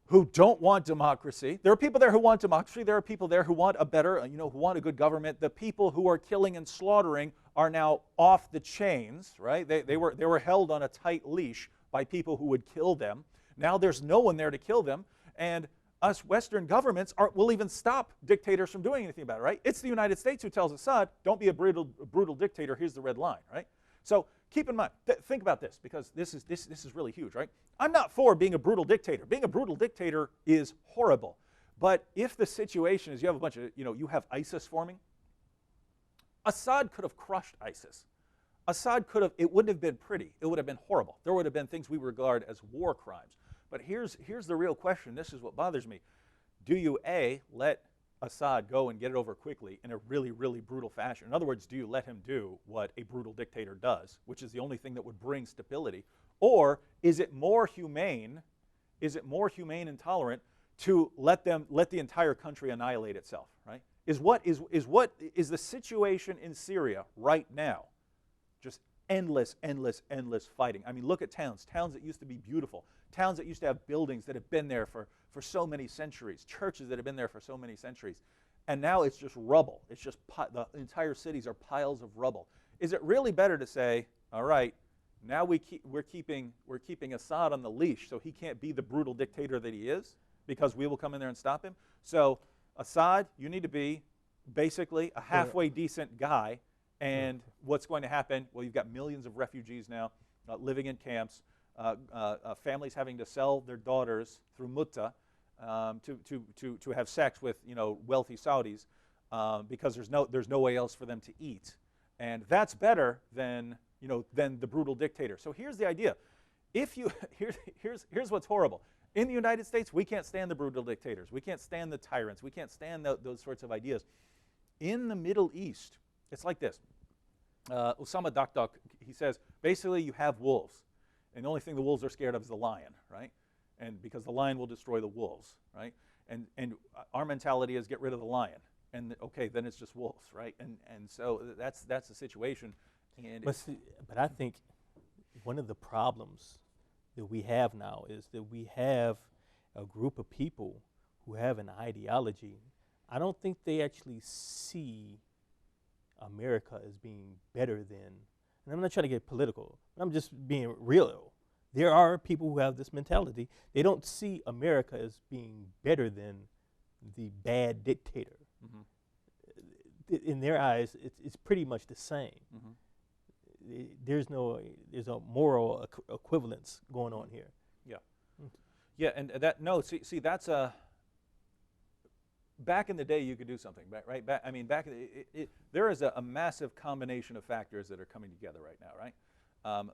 who don't want democracy. There are people there who want democracy. There are people there who want a better, who want a good government. The people who are killing and slaughtering are now off the chains, right? They were held on a tight leash by people who would kill them. Now there's no one there to kill them, and us Western governments will even stop dictators from doing anything about it, right? It's the United States who tells Assad, don't be a brutal dictator, here's the red line, right? So keep in mind, think about this, because this is really huge, right? I'm not for being a brutal dictator. Being a brutal dictator is horrible. But if the situation is you have a bunch of, you have ISIS forming, Assad could have crushed ISIS. Assad could have, it wouldn't have been pretty. It would have been horrible. There would have been things we regard as war crimes. But here's the real question. This is what bothers me. Do you, A, let Assad go and get it over quickly in a really, really brutal fashion? In other words, do you let him do what a brutal dictator does, which is the only thing that would bring stability? Or is it more humane and tolerant to let the entire country annihilate itself, right? Is the situation in Syria right now just endless fighting? I mean, look at towns that used to be beautiful, towns that used to have buildings that have been there for so many centuries, churches that have been there for so many centuries, and now it's just rubble. It's just the entire cities are piles of rubble. Is it really better to say, all right, now we're keeping Assad on the leash so he can't be the brutal dictator that he is, because we will come in there and stop him? So Assad, you need to be basically a halfway decent guy. And what's going to happen? Well, you've got millions of refugees now living in camps, families having to sell their daughters through mutta to have sex with wealthy Saudis because there's no way else for them to eat, and that's better than the brutal dictator. So here's the idea: here's what's horrible. In the United States, we can't stand the brutal dictators. We can't stand the tyrants. We can't stand those sorts of ideas. In the Middle East, it's like this. Osama Dakdak, he says, basically you have wolves, and the only thing the wolves are scared of is the lion, right? And because the lion will destroy the wolves, right? And our mentality is get rid of the lion. and okay, then it's just wolves, right? And so that's the situation. And But I think one of the problems that we have now is that we have a group of people who have an ideology. I don't think they actually see America as being better than, and I'm not trying to get political, I'm just being real. There are people who have this mentality. They don't see America as being better than the bad dictator. In their eyes, it's pretty much the same. There's a moral equivalence going on here. Yeah, and see, that's a. Back in the day, you could do something, right? There is a massive combination of factors that are coming together right now, right?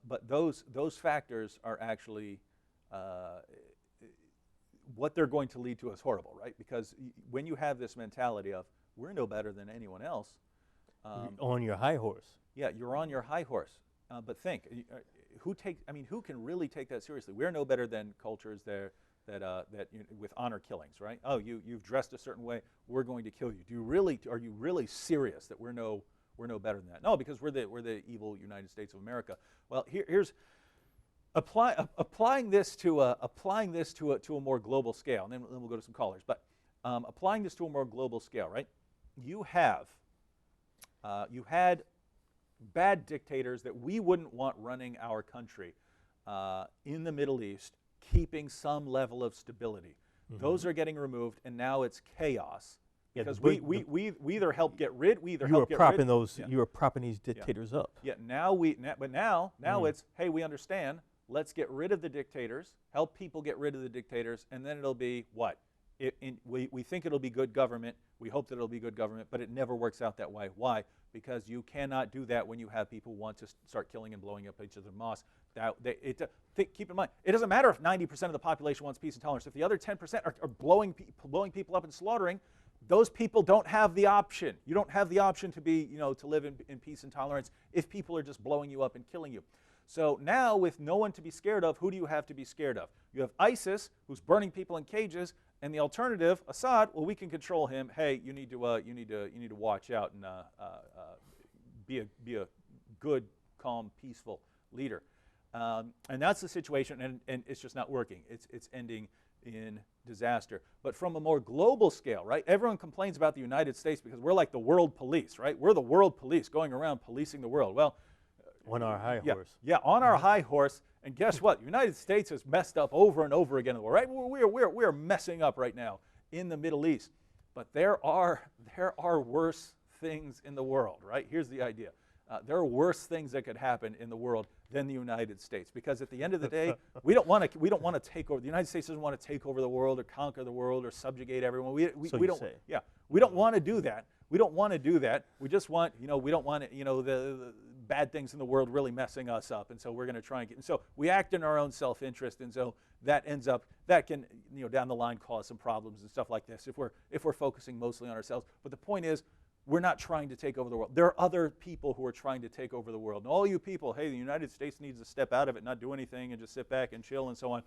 But those factors are actually what they're going to lead to is horrible, right? Because when you have this mentality of we're no better than anyone else, On your high horse. yeah, you're on your high horse. But think, who can really take that seriously? We're no better than cultures that with honor killings, right? Oh, you've dressed a certain way, we're going to kill you. Are you really serious that we're no better than that? No, because we're the evil United States of America. Well, here's applying this to a more global scale, and then we'll go to some callers. But applying this to a more global scale, right? You had bad dictators that we wouldn't want running our country in the Middle East, keeping some level of stability. Those are getting removed, and now it's chaos. Because we either help get rid, You were propping these dictators up. Yeah. But now it's, hey, we understand. Let's get rid of the dictators. Help people get rid of the dictators, and then it'll be what? We think it'll be good government. We hope that it'll be good government, but it never works out that way. Why? Because you cannot do that when you have people who want to start killing and blowing up each other's mosques. Keep in mind, it doesn't matter if 90% of the population wants peace and tolerance. If the other 10% are blowing people up and slaughtering, those people don't have the option. You don't have the option to be, to live in peace and tolerance if people are just blowing you up and killing you. So now, with no one to be scared of, who do you have to be scared of? You have ISIS, who's burning people in cages, and the alternative, Assad. Well, we can control him. Hey, you need to watch out and be a good, calm, peaceful leader. And that's the situation, and it's just not working. It's ending in disaster. But from a more global scale, right? Everyone complains about the United States because we're like the world police, right? We're the world police going around policing the world. Well, on our high horse. Yeah, on our high horse. And guess what? The United States has messed up over and over again in the world, right? We're messing up right now in the Middle East. But there are worse things in the world, right? Here's the idea. There are worse things that could happen in the world than the United States, because at the end of the day, we don't want to take over. The United States doesn't want to take over the world or conquer the world or subjugate everyone. We don't. Say. Yeah, we don't want to do that. We don't want to do that. We just want, we don't want the bad things in the world really messing us up, and so we're going to try and get. And so we act in our own self-interest, and so that can down the line cause some problems and stuff like this if we're focusing mostly on ourselves. But the point is, we're not trying to take over the world. There are other people who are trying to take over the world. And all you people, hey, the United States needs to step out of it, not do anything, and just sit back and chill and so on.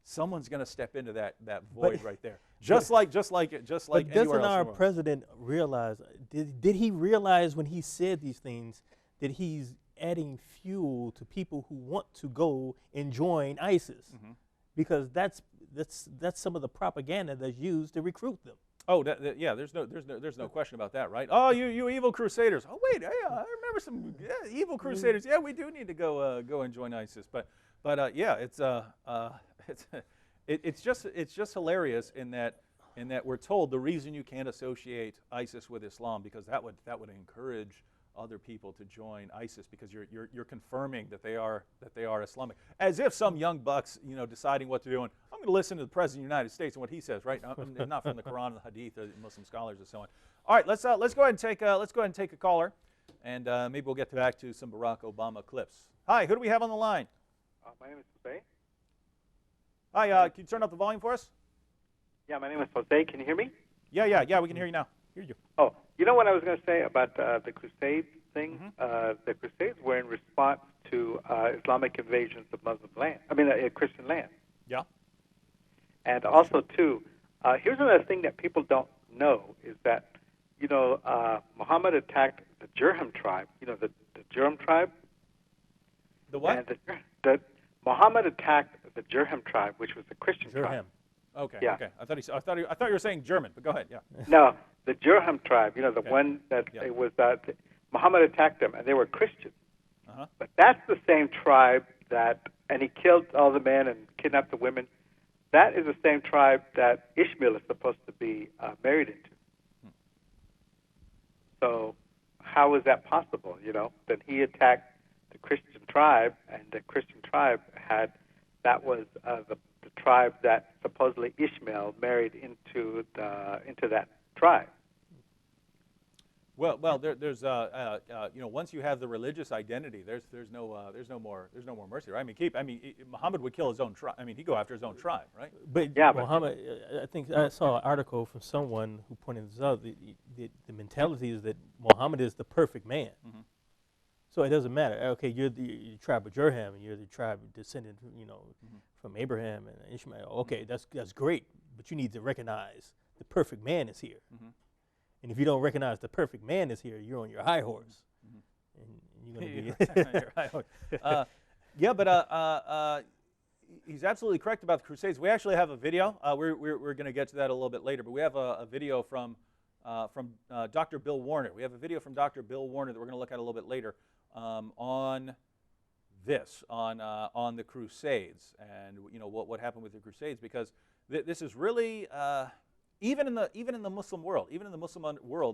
Someone's going to step into that void right there. Just like But anywhere doesn't else our in the world. president realize, did he realize when he said these things that he's adding fuel to people who want to go and join ISIS? Because that's some of the propaganda that's used to recruit them. Oh, yeah. There's no question about that, right? Oh, you evil crusaders. Oh, wait, I remember some evil crusaders. Yeah, we do need to go and join ISIS. But yeah, it's just hilarious in that we're told the reason you can't associate ISIS with Islam because that would encourage other people to join ISIS because you're confirming that they are Islamic, as if some young bucks deciding what to do, and I'm going to listen to the President of the United States and what he says, right? Not from the Quran and the Hadith or Muslim scholars and so on. All right, let's go ahead and take a caller, and maybe we'll get back to some Barack Obama clips. Hi, who do we have on the line? My name is Jose. Hi, can you turn up the volume for us? Yeah, my name is Jose. Can you hear me? Yeah, we can hear you now. Hear you. Oh, you know what I was going to say about the Crusade thing? The Crusades were in response to Islamic invasions of Muslim land. Christian land. Yeah. And also, too, here's another thing that people don't know is that Muhammad attacked the Jurham tribe. The Jurham tribe. The what? And the Muhammad attacked the Jurham tribe, which was the Christian tribe. Jurham. Okay. Yeah. Okay. I thought you were saying German, but go ahead. Yeah. No, the Jurham tribe. The Okay. one that Yeah. it was Muhammad attacked them, and they were Christians. Uh-huh. But that's the same tribe and he killed all the men and kidnapped the women. That is the same tribe that Ishmael is supposed to be married into. So how is that possible? That he attacked the Christian tribe, and the Christian tribe that was the tribe that supposedly Ishmael married into that tribe. Well, there's once you have the religious identity, there's no more mercy, right? Muhammad would kill his own tribe. He'd go after his own tribe, right? But Yeah, Muhammad, I think I saw an article from someone who pointed this out. The mentality is that Muhammad is the perfect man. Mhm. So it doesn't matter. Okay, you're the tribe of Jurham, and you're the tribe descended, from Abraham and Ishmael. Okay, that's great, but you need to recognize the perfect man is here. Mhm. And if you don't recognize the perfect man is here, you're on your high horse, and you're going to be. You're right. Yeah, but he's absolutely correct about the Crusades. We actually have a video. We're going to get to that a little bit later, but we have a video from Dr. Bill Warner. We have a video from Dr. Bill Warner that we're going to look at a little bit later on the Crusades and what happened with the Crusades, because this is really even in the Muslim world,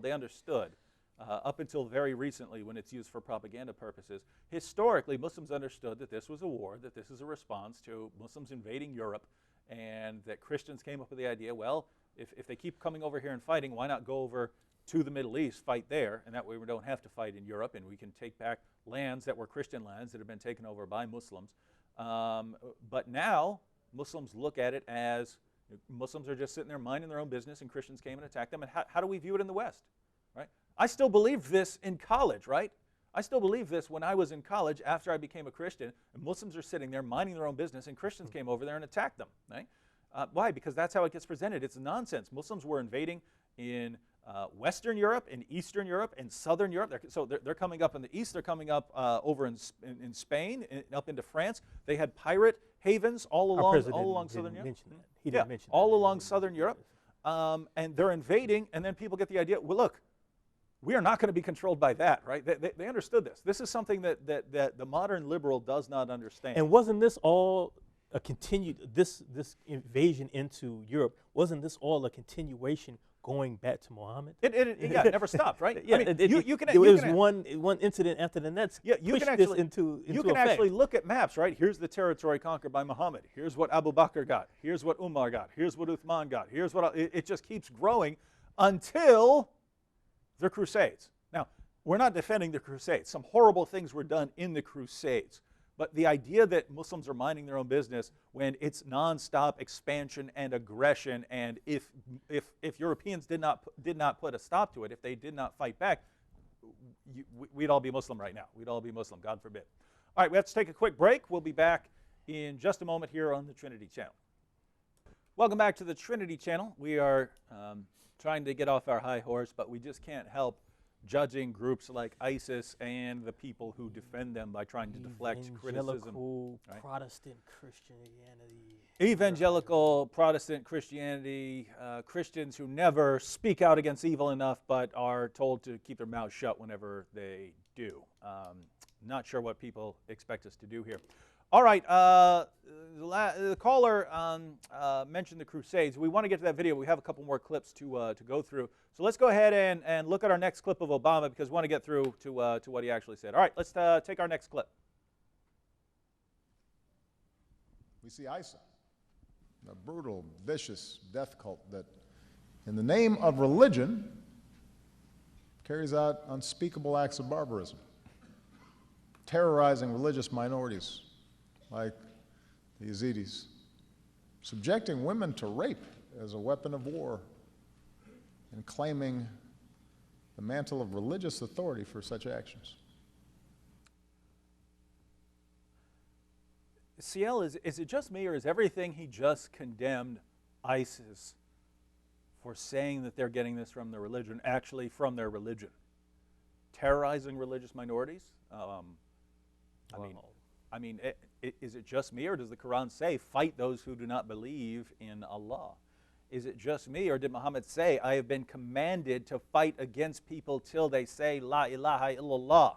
they understood. Up until very recently, when it's used for propaganda purposes, historically, Muslims understood that this was a war, that this is a response to Muslims invading Europe, and that Christians came up with the idea, well, if they keep coming over here and fighting, why not go over to the Middle East, fight there, and that way we don't have to fight in Europe, and we can take back lands that were Christian lands that have been taken over by Muslims. But now, Muslims look at it as Muslims are just sitting there minding their own business, and Christians came and attacked them, and how do we view it in the West? Right? I still believed this in college, right? I still believe this when I was in college after I became a Christian, and Muslims are sitting there minding their own business, and Christians came over there and attacked them. Right? Why? Because that's how it gets presented. It's nonsense. Muslims were invading in Western Europe, in Eastern Europe, and Southern Europe. They're coming up in the East. They're coming up over in Spain, up into France. They had pirate havens all along Southern Europe. He didn't mention that. All along Southern Europe. And they're invading, and then people get the idea, well, look, we are not going to be controlled by that, right? They understood this. This is something that the modern liberal does not understand. And wasn't this all a continued, this invasion into Europe, wasn't this all a continuation going back to Muhammad? It never stopped, right? Yeah, It was one incident after the next. Yeah, you can actually actually look at maps, right? Here's the territory conquered by Muhammad. Here's what Abu Bakr got. Here's what Umar got. Here's what Uthman got. Here's what it just keeps growing until the Crusades. Now, we're not defending the Crusades. Some horrible things were done in the Crusades. But the idea that Muslims are minding their own business when it's nonstop expansion and aggression, and if Europeans did not put a stop to it, if they did not fight back, we'd all be Muslim right now. We'd all be Muslim, God forbid. All right, we have to take a quick break. We'll be back in just a moment here on the Trinity Channel. Welcome back to the Trinity Channel. We are trying to get off our high horse, but we just can't help judging groups like ISIS and the people who defend them by trying to deflect criticism. Evangelical right? Protestant Christianity. Evangelical Protestant Christianity, Christians who never speak out against evil enough but are told to keep their mouths shut whenever they do. Not sure what people expect us to do here. All right, the caller mentioned the Crusades. We want to get to that video. We have a couple more clips to go through. So let's go ahead and look at our next clip of Obama, because we want to get through to what he actually said. All right, let's take our next clip. We see ISIL, a brutal, vicious death cult that, in the name of religion, carries out unspeakable acts of barbarism, terrorizing religious minorities like the Yazidis, subjecting women to rape as a weapon of war, and claiming the mantle of religious authority for such actions. CL, is it just me, or is everything he just condemned ISIS for saying that they're getting this from their religion, actually from their religion. Terrorizing religious minorities? I mean, is it just me, or does the Quran say, fight those who do not believe in Allah? Is it just me, or did Muhammad say, I have been commanded to fight against people till they say, La ilaha illallah?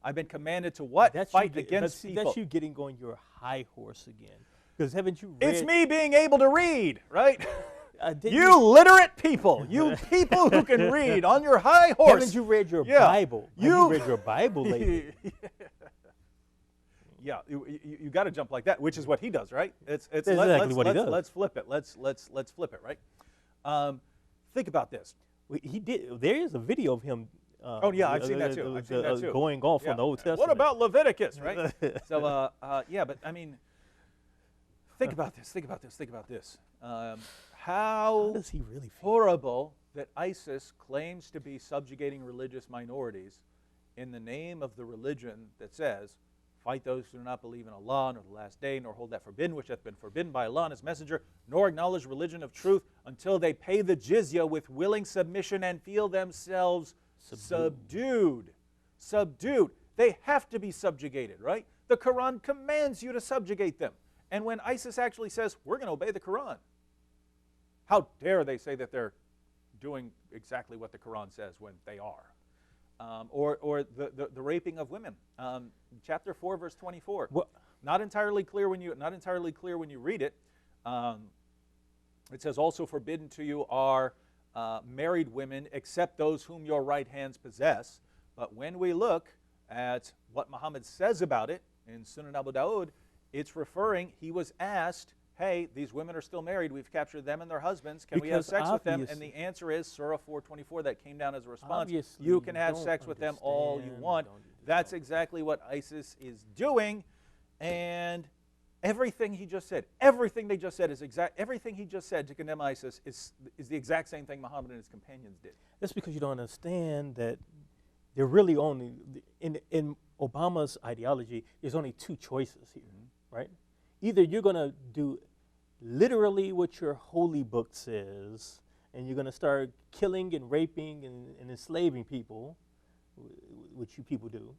I've been commanded to what? Fight against people. That's you getting on your high horse again. Because haven't you read? It's me being able to read, right? You You literate people, you people who can read on your high horse. haven't you read your Yeah. Bible? Have you read your Bible lately? Yeah, you got to jump like that, which is what he does, right? It's That's exactly what he does. Let's flip it. Let's flip it, right? Think about this. He did. There is a video of him. Oh yeah, I've seen that too. I've seen that too. Going off Yeah. on the Old Testament. What about Leviticus, right? So yeah, but I mean, think about this. Think about this. Think about this. How How does he really feel? horrible that ISIS claims to be subjugating religious minorities in the name of the religion that says, fight those who do not believe in Allah, nor the last day, nor hold that forbidden which hath been forbidden by Allah and His messenger, nor acknowledge religion of truth until they pay the jizya with willing submission and feel themselves subdued. Subdued. They have to be subjugated, right? The Quran commands you to subjugate them. And when ISIS actually says, we're going to obey the Quran, how dare they say that they're doing exactly what the Quran says when they are? Or the raping of women, chapter 4, verse 24. What? Not entirely clear when you read it. It says, also forbidden to you are married women, except those whom your right hands possess. But when we look at what Muhammad says about it in Sunan Abu Dawud, it's referring. He was asked, hey, these women are still married. We've captured them and their husbands. Can we have Because sex with them? And obviously- the answer is Surah 4:24 that came down as a response. Obviously You can you have don't sex with them all you understand, want. don't you? That's exactly what ISIS is doing. And everything he just said, everything they just said is everything he just said to condemn ISIS is the exact same thing Muhammad and his companions did. That's because you don't understand that there really only, in Obama's ideology, there's only two choices here, right? Either you're going to do literally what your holy book says, and you're going to start killing and raping and enslaving people, which you people do,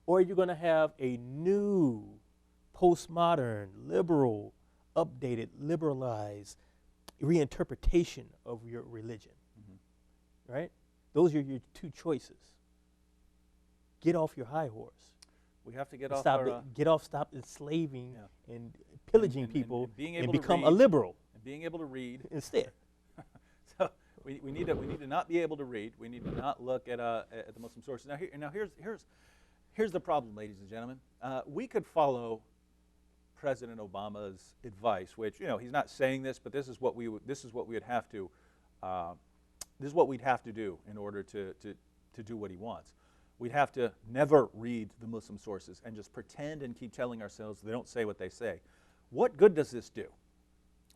or you're going to have a new, postmodern, liberal, updated, liberalized reinterpretation of your religion, right? Those are your two choices. Get off your high horse. We have to get And off stop enslaving Yeah. and pillaging and people being and able to become a read. liberal and being able to read. instead. So we need to not be able to read. We need to not look at the Muslim sources. Now here's the problem, ladies and gentlemen. We could follow President Obama's advice, which he's not saying this, but this is what we'd have to do in order to do what he wants. We'd have to never read the Muslim sources and just pretend and keep telling ourselves they don't say what they say. What good does this do?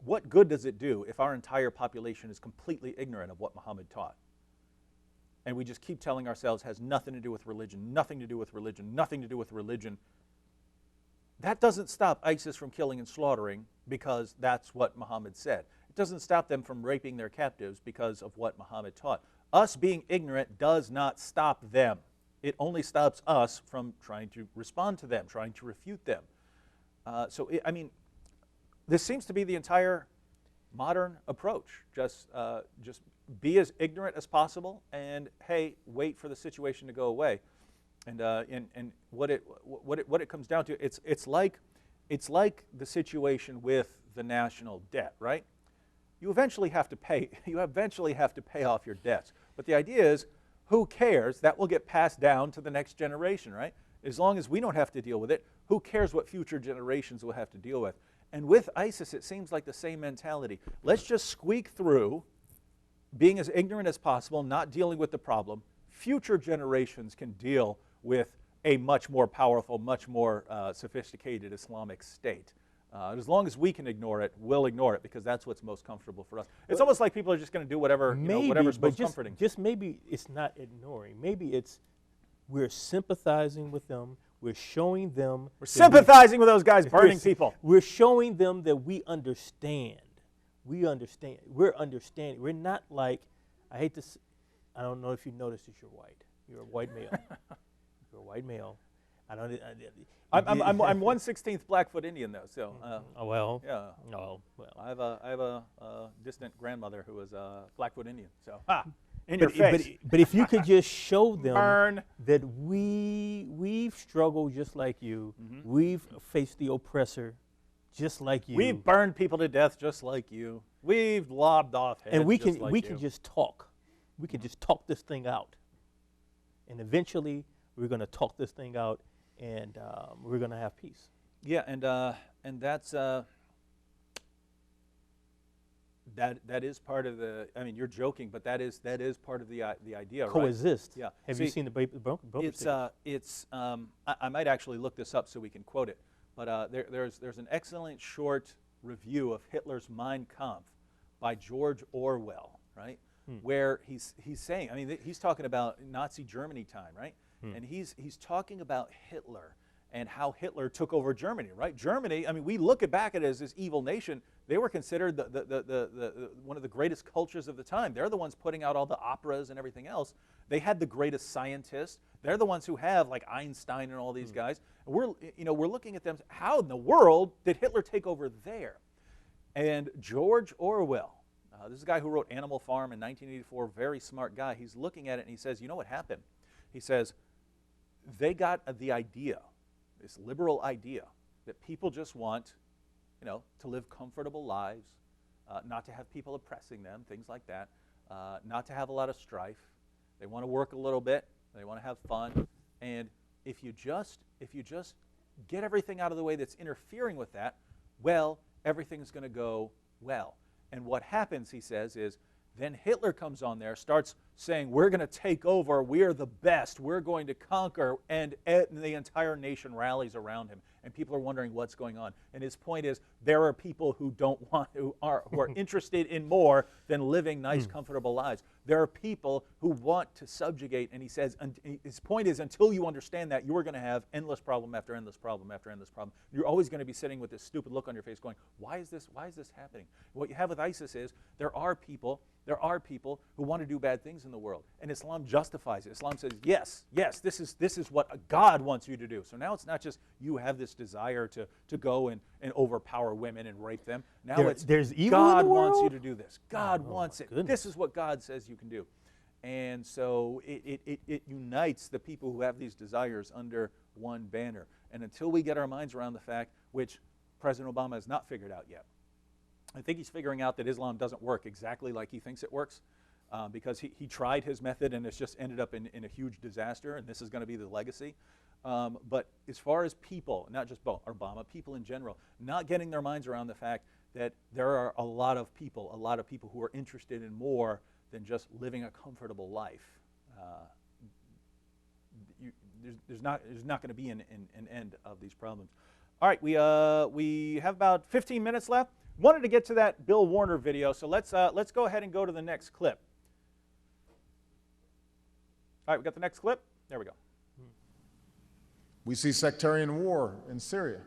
What good does it do if our entire population is completely ignorant of what Muhammad taught? And we just keep telling ourselves has nothing to do with religion, nothing to do with religion, nothing to do with religion. That doesn't stop ISIS from killing and slaughtering because that's what Muhammad said. It doesn't stop them from raping their captives because of what Muhammad taught. Us being ignorant does not stop them. It only stops us from trying to respond to them, trying to refute them. This seems to be the entire modern approach. Just be as ignorant as possible, and hey, wait for the situation to go away. And what it comes down to, it's like the situation with the national debt, right? You eventually have to pay off your debts. But the idea is, who cares? That will get passed down to the next generation, right? As long as we don't have to deal with it, who cares what future generations will have to deal with? And with ISIS, it seems like the same mentality. Let's just squeak through, being as ignorant as possible, not dealing with the problem. Future generations can deal with a much more powerful, much more sophisticated Islamic state. As long as we can ignore it, we'll ignore it because that's what's most comfortable for us. It's almost like people are just going to do whatever, whatever's most comforting. Just maybe it's not ignoring. Maybe it's we're sympathizing with them. We're showing them. We're sympathizing with those guys burning people. We're showing them that we understand we understand. We're understanding. We're not like, I hate to, I don't know if you noticed that you're white. You're a white male. You're a white male. I don't. I'm 1/16 Blackfoot Indian though, so Oh well. yeah. Oh well. I have a distant grandmother who was a Blackfoot Indian, so in But, your face. but if you could just show them Burn. that we've struggled just like you, we've faced the oppressor just like you, We've burned people to death just like you. We've lobbed off heads and we just can like we you. can just talk. We can just talk this thing out, and eventually we're going to talk this thing out, and we're going to have peace. Yeah, and that's that is part of the. I mean, you're joking, but that is part of the idea, right? Coexist. Yeah. Have See, you seen the Broker It's I might actually look this up so we can quote it, but there's an excellent short review of Hitler's Mein Kampf by George Orwell, right? Where he's saying, I mean, he's talking about Nazi Germany time, right? And he's talking about Hitler and how Hitler took over Germany, right? Germany, I mean, we look back at it as this evil nation. They were considered the one of the greatest cultures of the time. They're the ones putting out all the operas and everything else. They had the greatest scientists. They're the ones who have like Einstein and all these guys. And we're looking at them. How in the world did Hitler take over there? And George Orwell, this is a guy who wrote Animal Farm in 1984, very smart guy. He's looking at it and he says, you know what happened? He says, they got the idea, this liberal idea, that people just want, to live comfortable lives, not to have people oppressing them, things like that, not to have a lot of strife. They want to work a little bit. They want to have fun. And if you just get everything out of the way that's interfering with that, well, everything's going to go well. And what happens, he says, is then Hitler comes on there, starts saying, we're going to take over, we're the best, we're going to conquer, and the entire nation rallies around him. And people are wondering what's going on. And his point is, there are people who who are interested in more than living nice, comfortable lives. There are people who want to subjugate, and he says, his point is, until you understand that, you are going to have endless problem after endless problem after endless problem. You're always going to be sitting with this stupid look on your face going, why is this happening? What you have with ISIS is, there are people who want to do bad things in the world. And Islam justifies it. Islam says, yes, this is what God wants you to do. So now it's not just you have this desire to go and overpower women and rape them. Now there's evil God in the wants you world? to do this. God wants it. goodness. This is what God says you can do. And so it unites the people who have these desires under one banner. And until we get our minds around the fact, which President Obama has not figured out yet, I think he's figuring out that Islam doesn't work exactly like he thinks it works, because he tried his method and it's just ended up in a huge disaster, and this is going to be the legacy. But as far as people, not just Obama, people in general, not getting their minds around the fact that there are a lot of people who are interested in more than just living a comfortable life. There's not going to be an end of these problems. All right, we have about 15 minutes left. Wanted to get to that Bill Warner video, so let's go ahead and go to the next clip. All right, we got the next clip. There we go. We see sectarian war in Syria,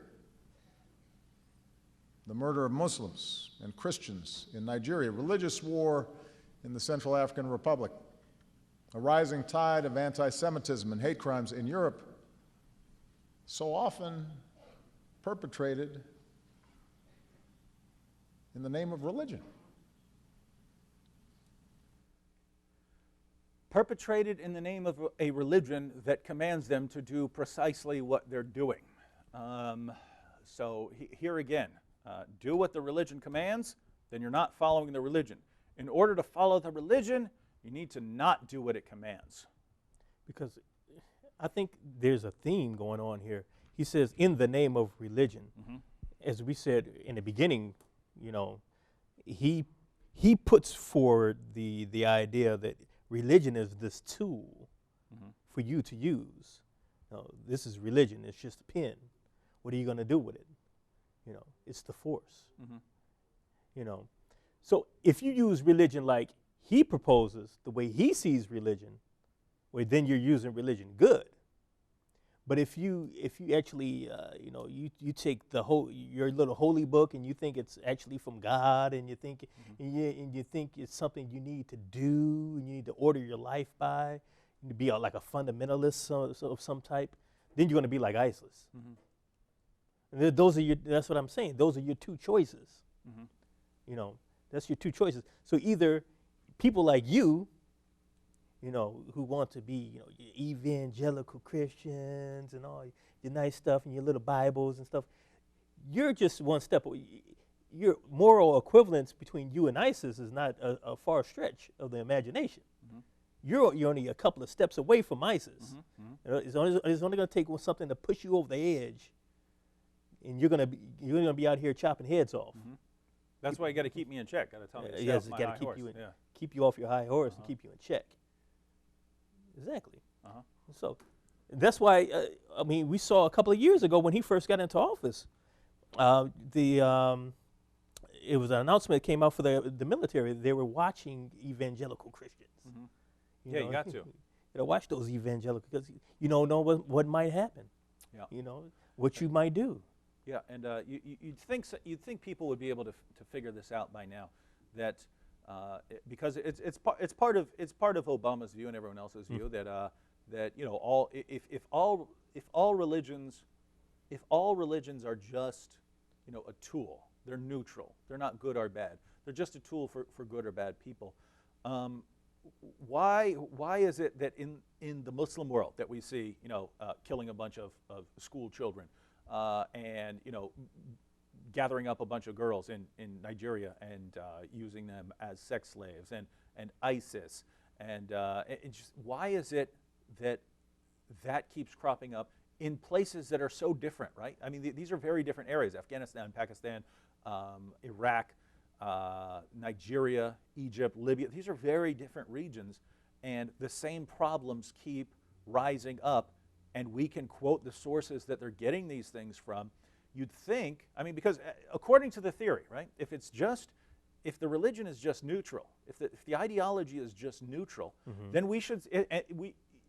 the murder of Muslims and Christians in Nigeria, religious war in the Central African Republic, a rising tide of anti-Semitism and hate crimes in Europe, so often perpetrated in the name of religion. Perpetrated in the name of a religion that commands them to do precisely what they're doing. So here again, do what the religion commands, then you're not following the religion. In order to follow the religion, you need to not do what it commands. Because I think there's a theme going on here. He says, in the name of religion. As we said in the beginning, he puts forward the idea that religion is this tool for you to use. This is religion. It's just a pen. What are you going to do with it? It's the force. So if you use religion like he proposes, the way he sees religion, well, then you're using religion good. But if you actually you take your little holy book and you think it's actually from God, and you think it's something you need to do and you need to order your life by, and to be like a fundamentalist of some type, then you're going to be like ISIS. And that's what I'm saying. Those are your two choices. That's your two choices. So either people like you, who want to be, your evangelical Christians and all your nice stuff and your little Bibles and stuff, you're just one step away. Your moral equivalence between you and ISIS is not a far stretch of the imagination. You're only a couple of steps away from ISIS. It's only going to take something to push you over the edge, and you're going to be out here chopping heads off. That's why you got to keep me in check. Got to tell me to Yes, stay off got my to high horse. keep you off your high horse and keep you in check. Exactly. So that's why we saw a couple of years ago when he first got into office, it was an announcement that came out for the military. They were watching evangelical Christians. You got to. Watch those evangelicals, because you don't know what might happen. What you might do. Yeah, and you'd think people would be able to figure this out by now, that because it's part of Obama's view and everyone else's view that if all religions are just a tool, they're neutral, they're not good or bad, they're just a tool for good or bad people. Why is it that in the Muslim world that we see killing a bunch of school children and gathering up a bunch of girls in Nigeria and using them as sex slaves, and ISIS, and just, why is it that keeps cropping up in places that are so different, right? I mean, these are very different areas: Afghanistan, Pakistan, Iraq, Nigeria, Egypt, Libya. These are very different regions, and the same problems keep rising up, and we can quote the sources that they're getting these things from. You'd think, because according to the theory, right, if the religion is just neutral, if the ideology is just neutral, then we should,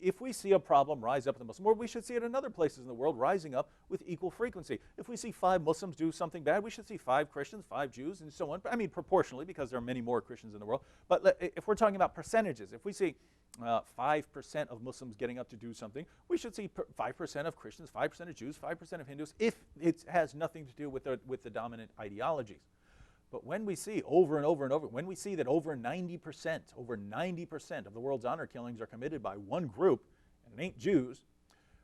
if we see a problem rise up in the Muslim world, we should see it in other places in the world rising up with equal frequency. If we see 5 Muslims do something bad, we should see 5 Christians, 5 Jews, and so on. Proportionally, because there are many more Christians in the world. But if we're talking about percentages, if we see 5% of Muslims getting up to do something, we should see 5% of Christians, 5% of Jews, 5% of Hindus, if it has nothing to do with the dominant ideologies. But when we see over and over and over, when we see that over 90% of the world's honor killings are committed by one group, and it ain't Jews,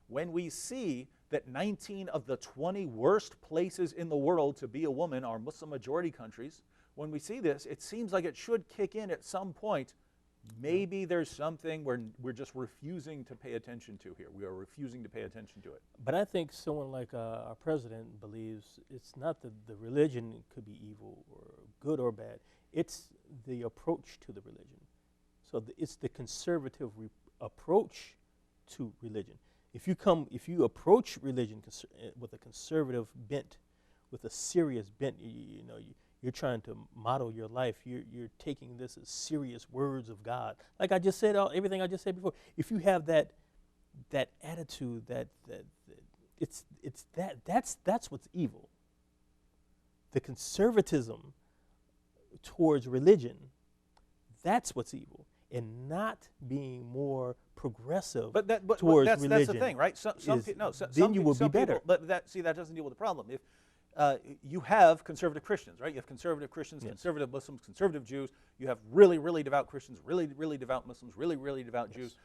when we see that 19 of the 20 worst places in the world to be a woman are Muslim majority countries, when we see this, it seems like it should kick in at some point. Maybe there's something we're just refusing to pay attention to here. We are refusing to pay attention to it. But I think someone like our president believes it's not that the religion could be evil or good or bad. It's the approach to the religion. So it's the conservative approach to religion. If you approach religion with a conservative bent, with a serious bent, you're trying to model your life. You're taking this as serious words of God. Like I just said, everything I just said before. If you have that attitude, that's what's evil. The conservatism towards religion, that's what's evil, and not being more progressive towards religion. That's the thing, right? Then you will be better. But that doesn't deal with the problem. If you have conservative Christians, right? You have conservative Christians, yes. Conservative Muslims, conservative Jews. You have really, really devout Christians, really, really devout Muslims, really, really devout yes. Jews.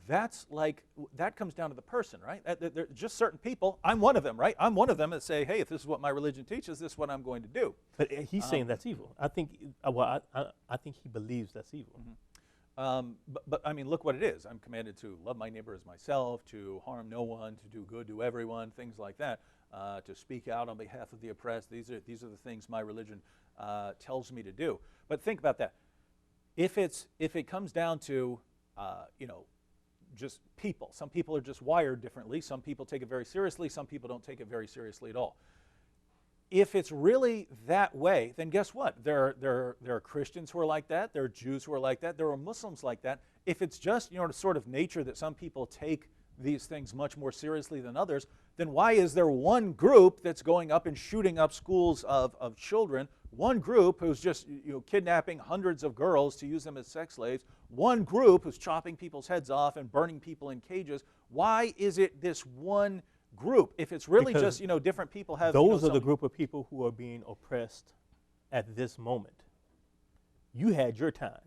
That comes down to the person, right? They're just certain people. I'm one of them, right? I'm one of them that say, hey, if this is what my religion teaches, this is what I'm going to do. But he's saying that's evil. I think he believes that's evil. But look what it is. I'm commanded to love my neighbor as myself, to harm no one, to do good to everyone, things like that. To speak out on behalf of the oppressed. These are the things my religion tells me to do. But think about that. If it comes down to just people, some people are just wired differently. Some people take it very seriously. Some people don't take it very seriously at all. If it's really that way, then guess what? There are Christians who are like that. There are Jews who are like that. There are Muslims like that. If it's just sort of nature that some people take these things much more seriously than others, then why is there one group that's going up and shooting up schools of children, one group who's just kidnapping hundreds of girls to use them as sex slaves, one group who's chopping people's heads off and burning people in cages? Why is it this one group if it's really Because just different people have those are the some- group of people who are being oppressed at this moment. You had your time.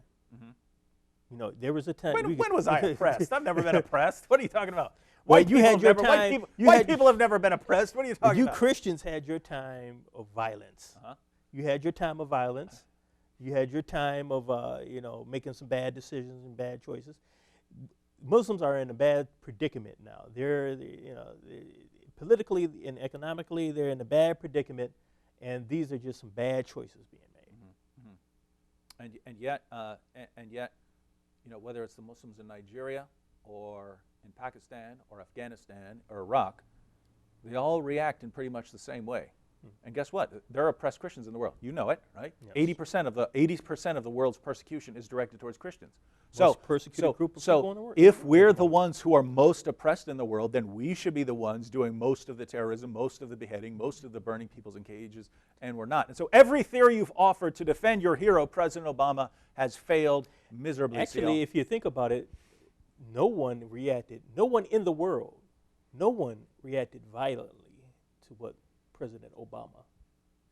There was a time. When was I oppressed? I've never been oppressed. What are you talking about? Well, you had your White time. people, You white had- people have never been oppressed. What are you talking You about? Christians had your time of violence. You had your time of violence. You had your time of making some bad decisions and bad choices. Muslims are in a bad predicament now. They're politically and economically they're in a bad predicament, and these are just some bad choices being made. And yet, whether it's the Muslims in Nigeria or in Pakistan or Afghanistan or Iraq, they all react in pretty much the same way. And guess what? There are oppressed Christians in the world. You know it, right? Yes. 80% of the world's persecution is directed towards Christians. Most persecuted group of people in the world. If we're the ones who are most oppressed in the world, then we should be the ones doing most of the terrorism, most of the beheading, most of the burning people's in cages, and we're not. And so every theory you've offered to defend your hero, President Obama, has failed miserably. Actually, if you think about it, no one in the world, no one reacted violently to what President Obama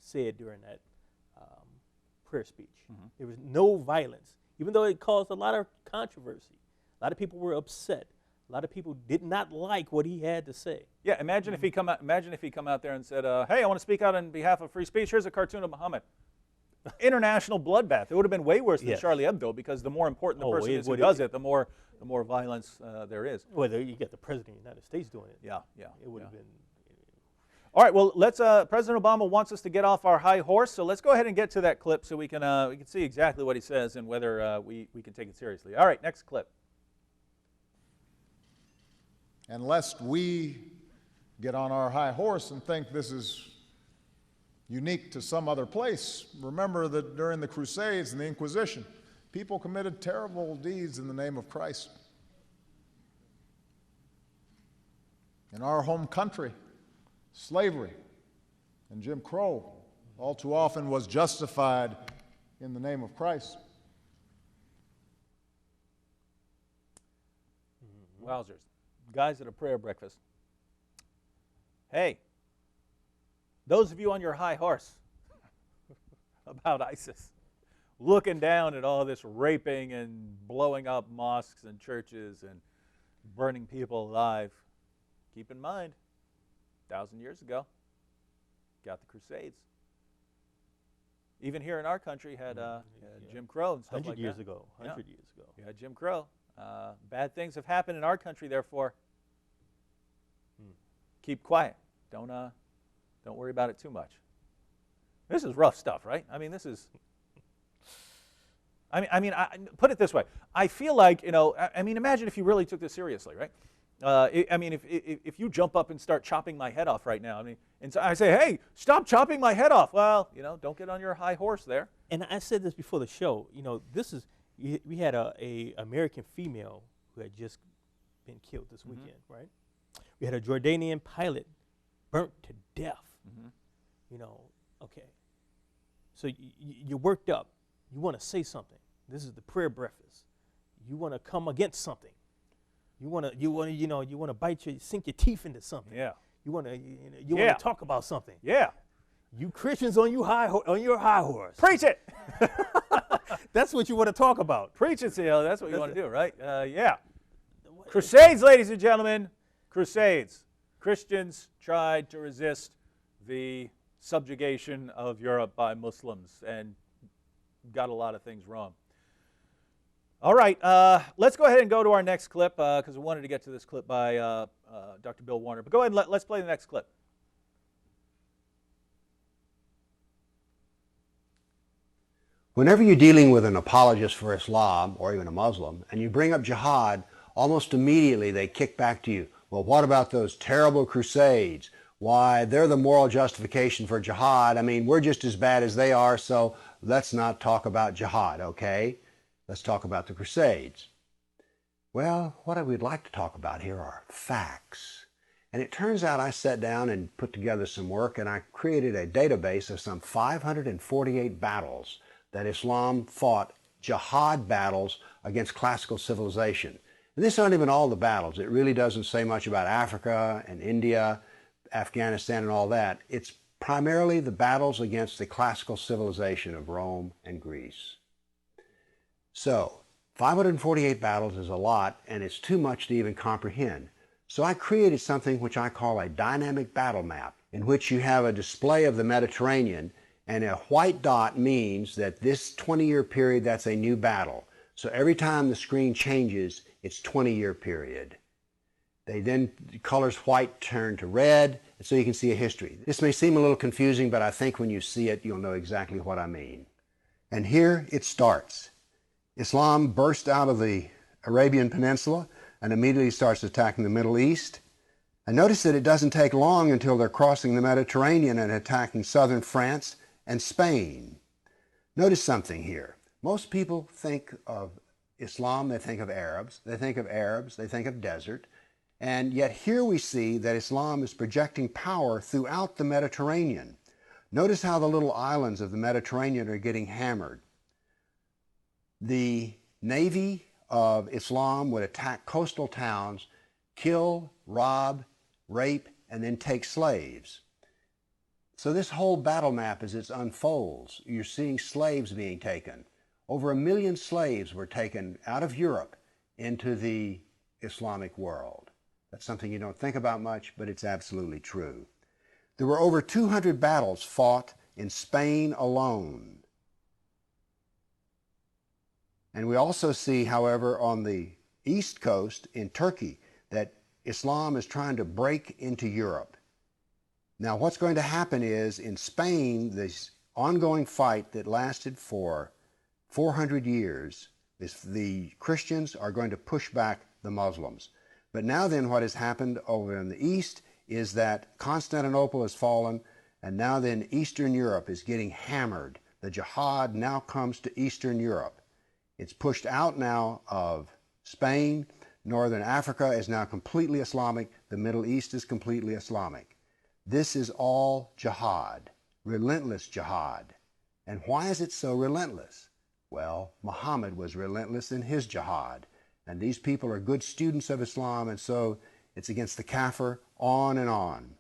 said during that prayer speech. There was no violence, even though it caused a lot of controversy. A lot of people were upset. A lot of people did not like what he had to say. Yeah, imagine if he come out there and said, "Hey, I want to speak out on behalf of free speech. Here's a cartoon of Muhammad." International bloodbath. It would have been way worse than Yes. Charlie Hebdo, because the more important the Oh, person it is who would- does it, the more violence there is. Whether you get the president of the United States doing it, Yeah. it would have been. All right. Well, let's. President Obama wants us to get off our high horse, so let's go ahead and get to that clip so we can see exactly what he says and whether we can take it seriously. All right. Next clip. And lest we get on our high horse and think this is unique to some other place, remember that during the Crusades and the Inquisition, people committed terrible deeds in the name of Christ. In our home country, slavery and Jim Crow all too often was justified in the name of Christ. Wowzers. Guys at a prayer breakfast. Hey, those of you on your high horse about ISIS, looking down at all this raping and blowing up mosques and churches and burning people alive, keep in mind, 1,000 years ago, got the Crusades. Even here in our country had Jim Crow and stuff 100 like that. years ago. Yeah. 100 years ago. Yeah, Jim Crow. Bad things have happened in our country, therefore, keep quiet. Don't worry about it too much. This is rough stuff, right? I mean, this is. I put it this way. I feel like imagine if you really took this seriously, right? If you jump up and start chopping my head off right now, and so I say, hey, stop chopping my head off. Well, don't get on your high horse there. And I said this before the show. We had a American female who had just been killed this weekend, right? We had a Jordanian pilot burnt to death. Okay. So you're worked up. You want to say something. This is the prayer breakfast. You want to come against something. You want to sink your teeth into something. Yeah. You want to Yeah. talk about something. Yeah. You Christians on your high horse. Preach it. That's what you want to talk about. Preach it, CL. That's what you want to do, right? Yeah. Crusades, ladies and gentlemen. Crusades. Christians tried to resist the subjugation of Europe by Muslims and got a lot of things wrong. All right, let's go ahead and go to our next clip because we wanted to get to this clip by Dr. Bill Warner. But go ahead and let's play the next clip. Whenever you're dealing with an apologist for Islam or even a Muslim and you bring up jihad, almost immediately they kick back to you. Well, what about those terrible crusades? Why, they're the moral justification for jihad. I mean, we're just as bad as they are, so let's not talk about jihad, okay? Let's talk about the crusades. Well, what I would like to talk about here are facts. And it turns out I sat down and put together some work, and I created a database of some 548 battles that Islam fought, jihad battles against classical civilization. And this aren't even all the battles. It really doesn't say much about Africa and India, Afghanistan and all that. It's primarily the battles against the classical civilization of Rome and Greece. So, 548 battles is a lot, and it's too much to even comprehend. So I created something which I call a dynamic battle map, in which you have a display of the Mediterranean, and a white dot means that this 20-year period, that's a new battle. So every time the screen changes, it's 20-year period. The colors white turn to red, and so you can see a history. This may seem a little confusing, but I think when you see it, you'll know exactly what I mean. And here it starts. Islam burst out of the Arabian Peninsula and immediately starts attacking the Middle East. And notice that it doesn't take long until they're crossing the Mediterranean and attacking southern France and Spain. Notice something here. Most people think of Islam, they think of Arabs, they think of desert, and yet here we see that Islam is projecting power throughout the Mediterranean. Notice how the little islands of the Mediterranean are getting hammered. The navy of Islam would attack coastal towns, kill, rob, rape, and then take slaves. So this whole battle map, as it unfolds, you're seeing slaves being taken. Over 1 million slaves were taken out of Europe into the Islamic world. That's something you don't think about much, but it's absolutely true. There were over 200 battles fought in Spain alone. And we also see, however, on the east coast in Turkey, that Islam is trying to break into Europe. Now, what's going to happen is, in Spain, this ongoing fight that lasted for 400 years, the Christians are going to push back the Muslims. But now then, what has happened over in the east is that Constantinople has fallen, and now then Eastern Europe is getting hammered. The jihad now comes to Eastern Europe. It's pushed out now of Spain. Northern Africa is now completely Islamic. The Middle East is completely Islamic. This is all jihad, relentless jihad. And why is it so relentless? Well, Muhammad was relentless in his jihad. And these people are good students of Islam, and so it's against the kafir, on and on.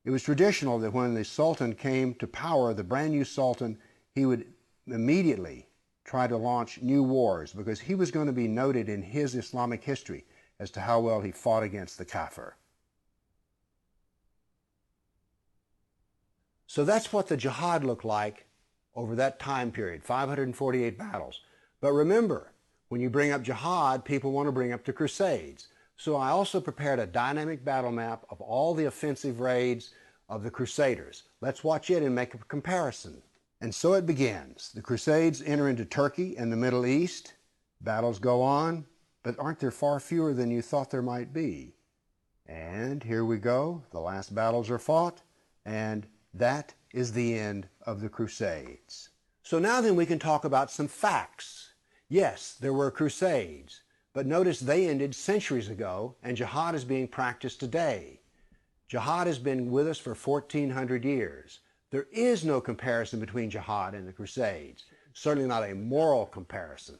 It was traditional that when the Sultan came to power, the brand new Sultan, he would immediately try to launch new wars, because he was going to be noted in his Islamic history as to how well he fought against the kafir. So that's what the jihad looked like over that time period, 548 battles. But remember, when you bring up jihad, people want to bring up the Crusades. So I also prepared a dynamic battle map of all the offensive raids of the Crusaders. Let's watch it and make a comparison. And so it begins. The Crusades enter into Turkey and the Middle East. Battles go on, but aren't there far fewer than you thought there might be? And here we go. The last battles are fought, and that is the end of the Crusades. So now then we can talk about some facts. Yes, there were Crusades, but notice they ended centuries ago, and jihad is being practiced today. Jihad has been with us for 1,400 years. There is no comparison between jihad and the Crusades, certainly not a moral comparison.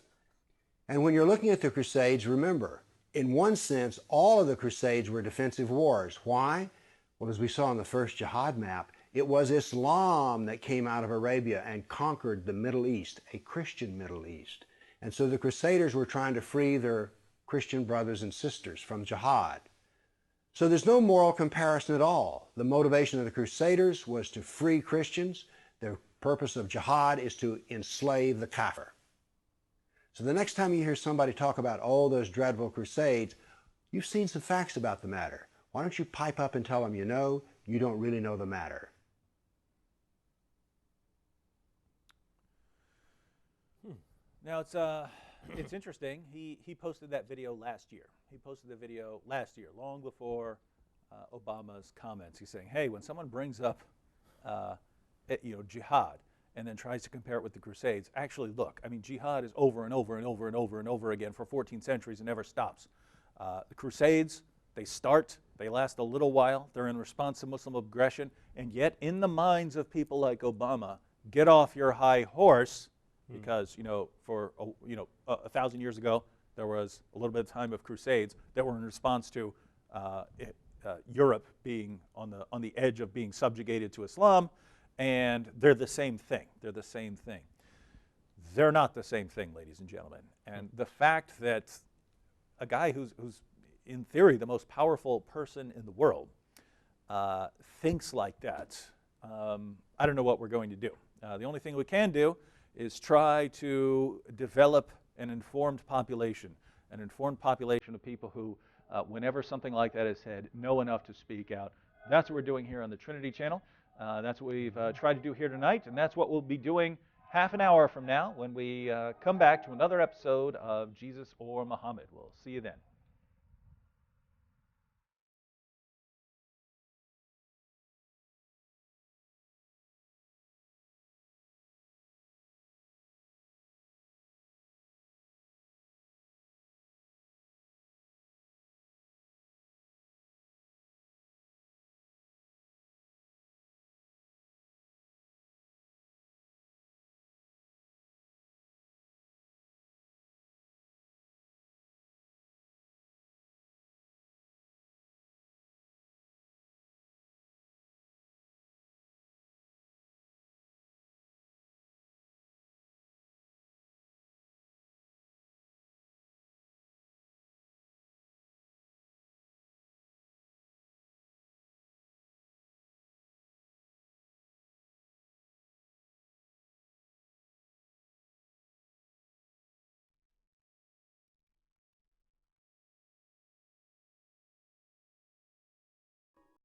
And when you're looking at the Crusades, remember, in one sense, all of the Crusades were defensive wars. Why? Well, as we saw on the first jihad map, it was Islam that came out of Arabia and conquered the Middle East, a Christian Middle East. And so the Crusaders were trying to free their Christian brothers and sisters from jihad. So there's no moral comparison at all. The motivation of the Crusaders was to free Christians. The purpose of jihad is to enslave the kafir. So the next time you hear somebody talk about, oh, those dreadful Crusades, you've seen some facts about the matter. Why don't you pipe up and tell them you don't really know the matter? Now it's interesting. He posted that video last year. He posted the video last year, long before Obama's comments. He's saying, "Hey, when someone brings up, jihad, and then tries to compare it with the Crusades. Actually, look, I mean, jihad is over and over and over and over and over again for 14 centuries and never stops. The Crusades, they last a little while. They're in response to Muslim aggression, and yet in the minds of people like Obama, get off your high horse, because, for 1,000 years ago, there was a little bit of time of Crusades that were in response to Europe being on the edge of being subjugated to Islam, and they're the same thing. They're the same thing. They're not the same thing, ladies and gentlemen. And the fact that a guy who's in theory the most powerful person in the world thinks like that, I don't know what we're going to do. The only thing we can do is try to develop an informed population of people who, whenever something like that is said, know enough to speak out. That's what we're doing here on the Trinity Channel. That's what we've tried to do here tonight, and that's what we'll be doing half an hour from now when we come back to another episode of Jesus or Muhammad. We'll see you then.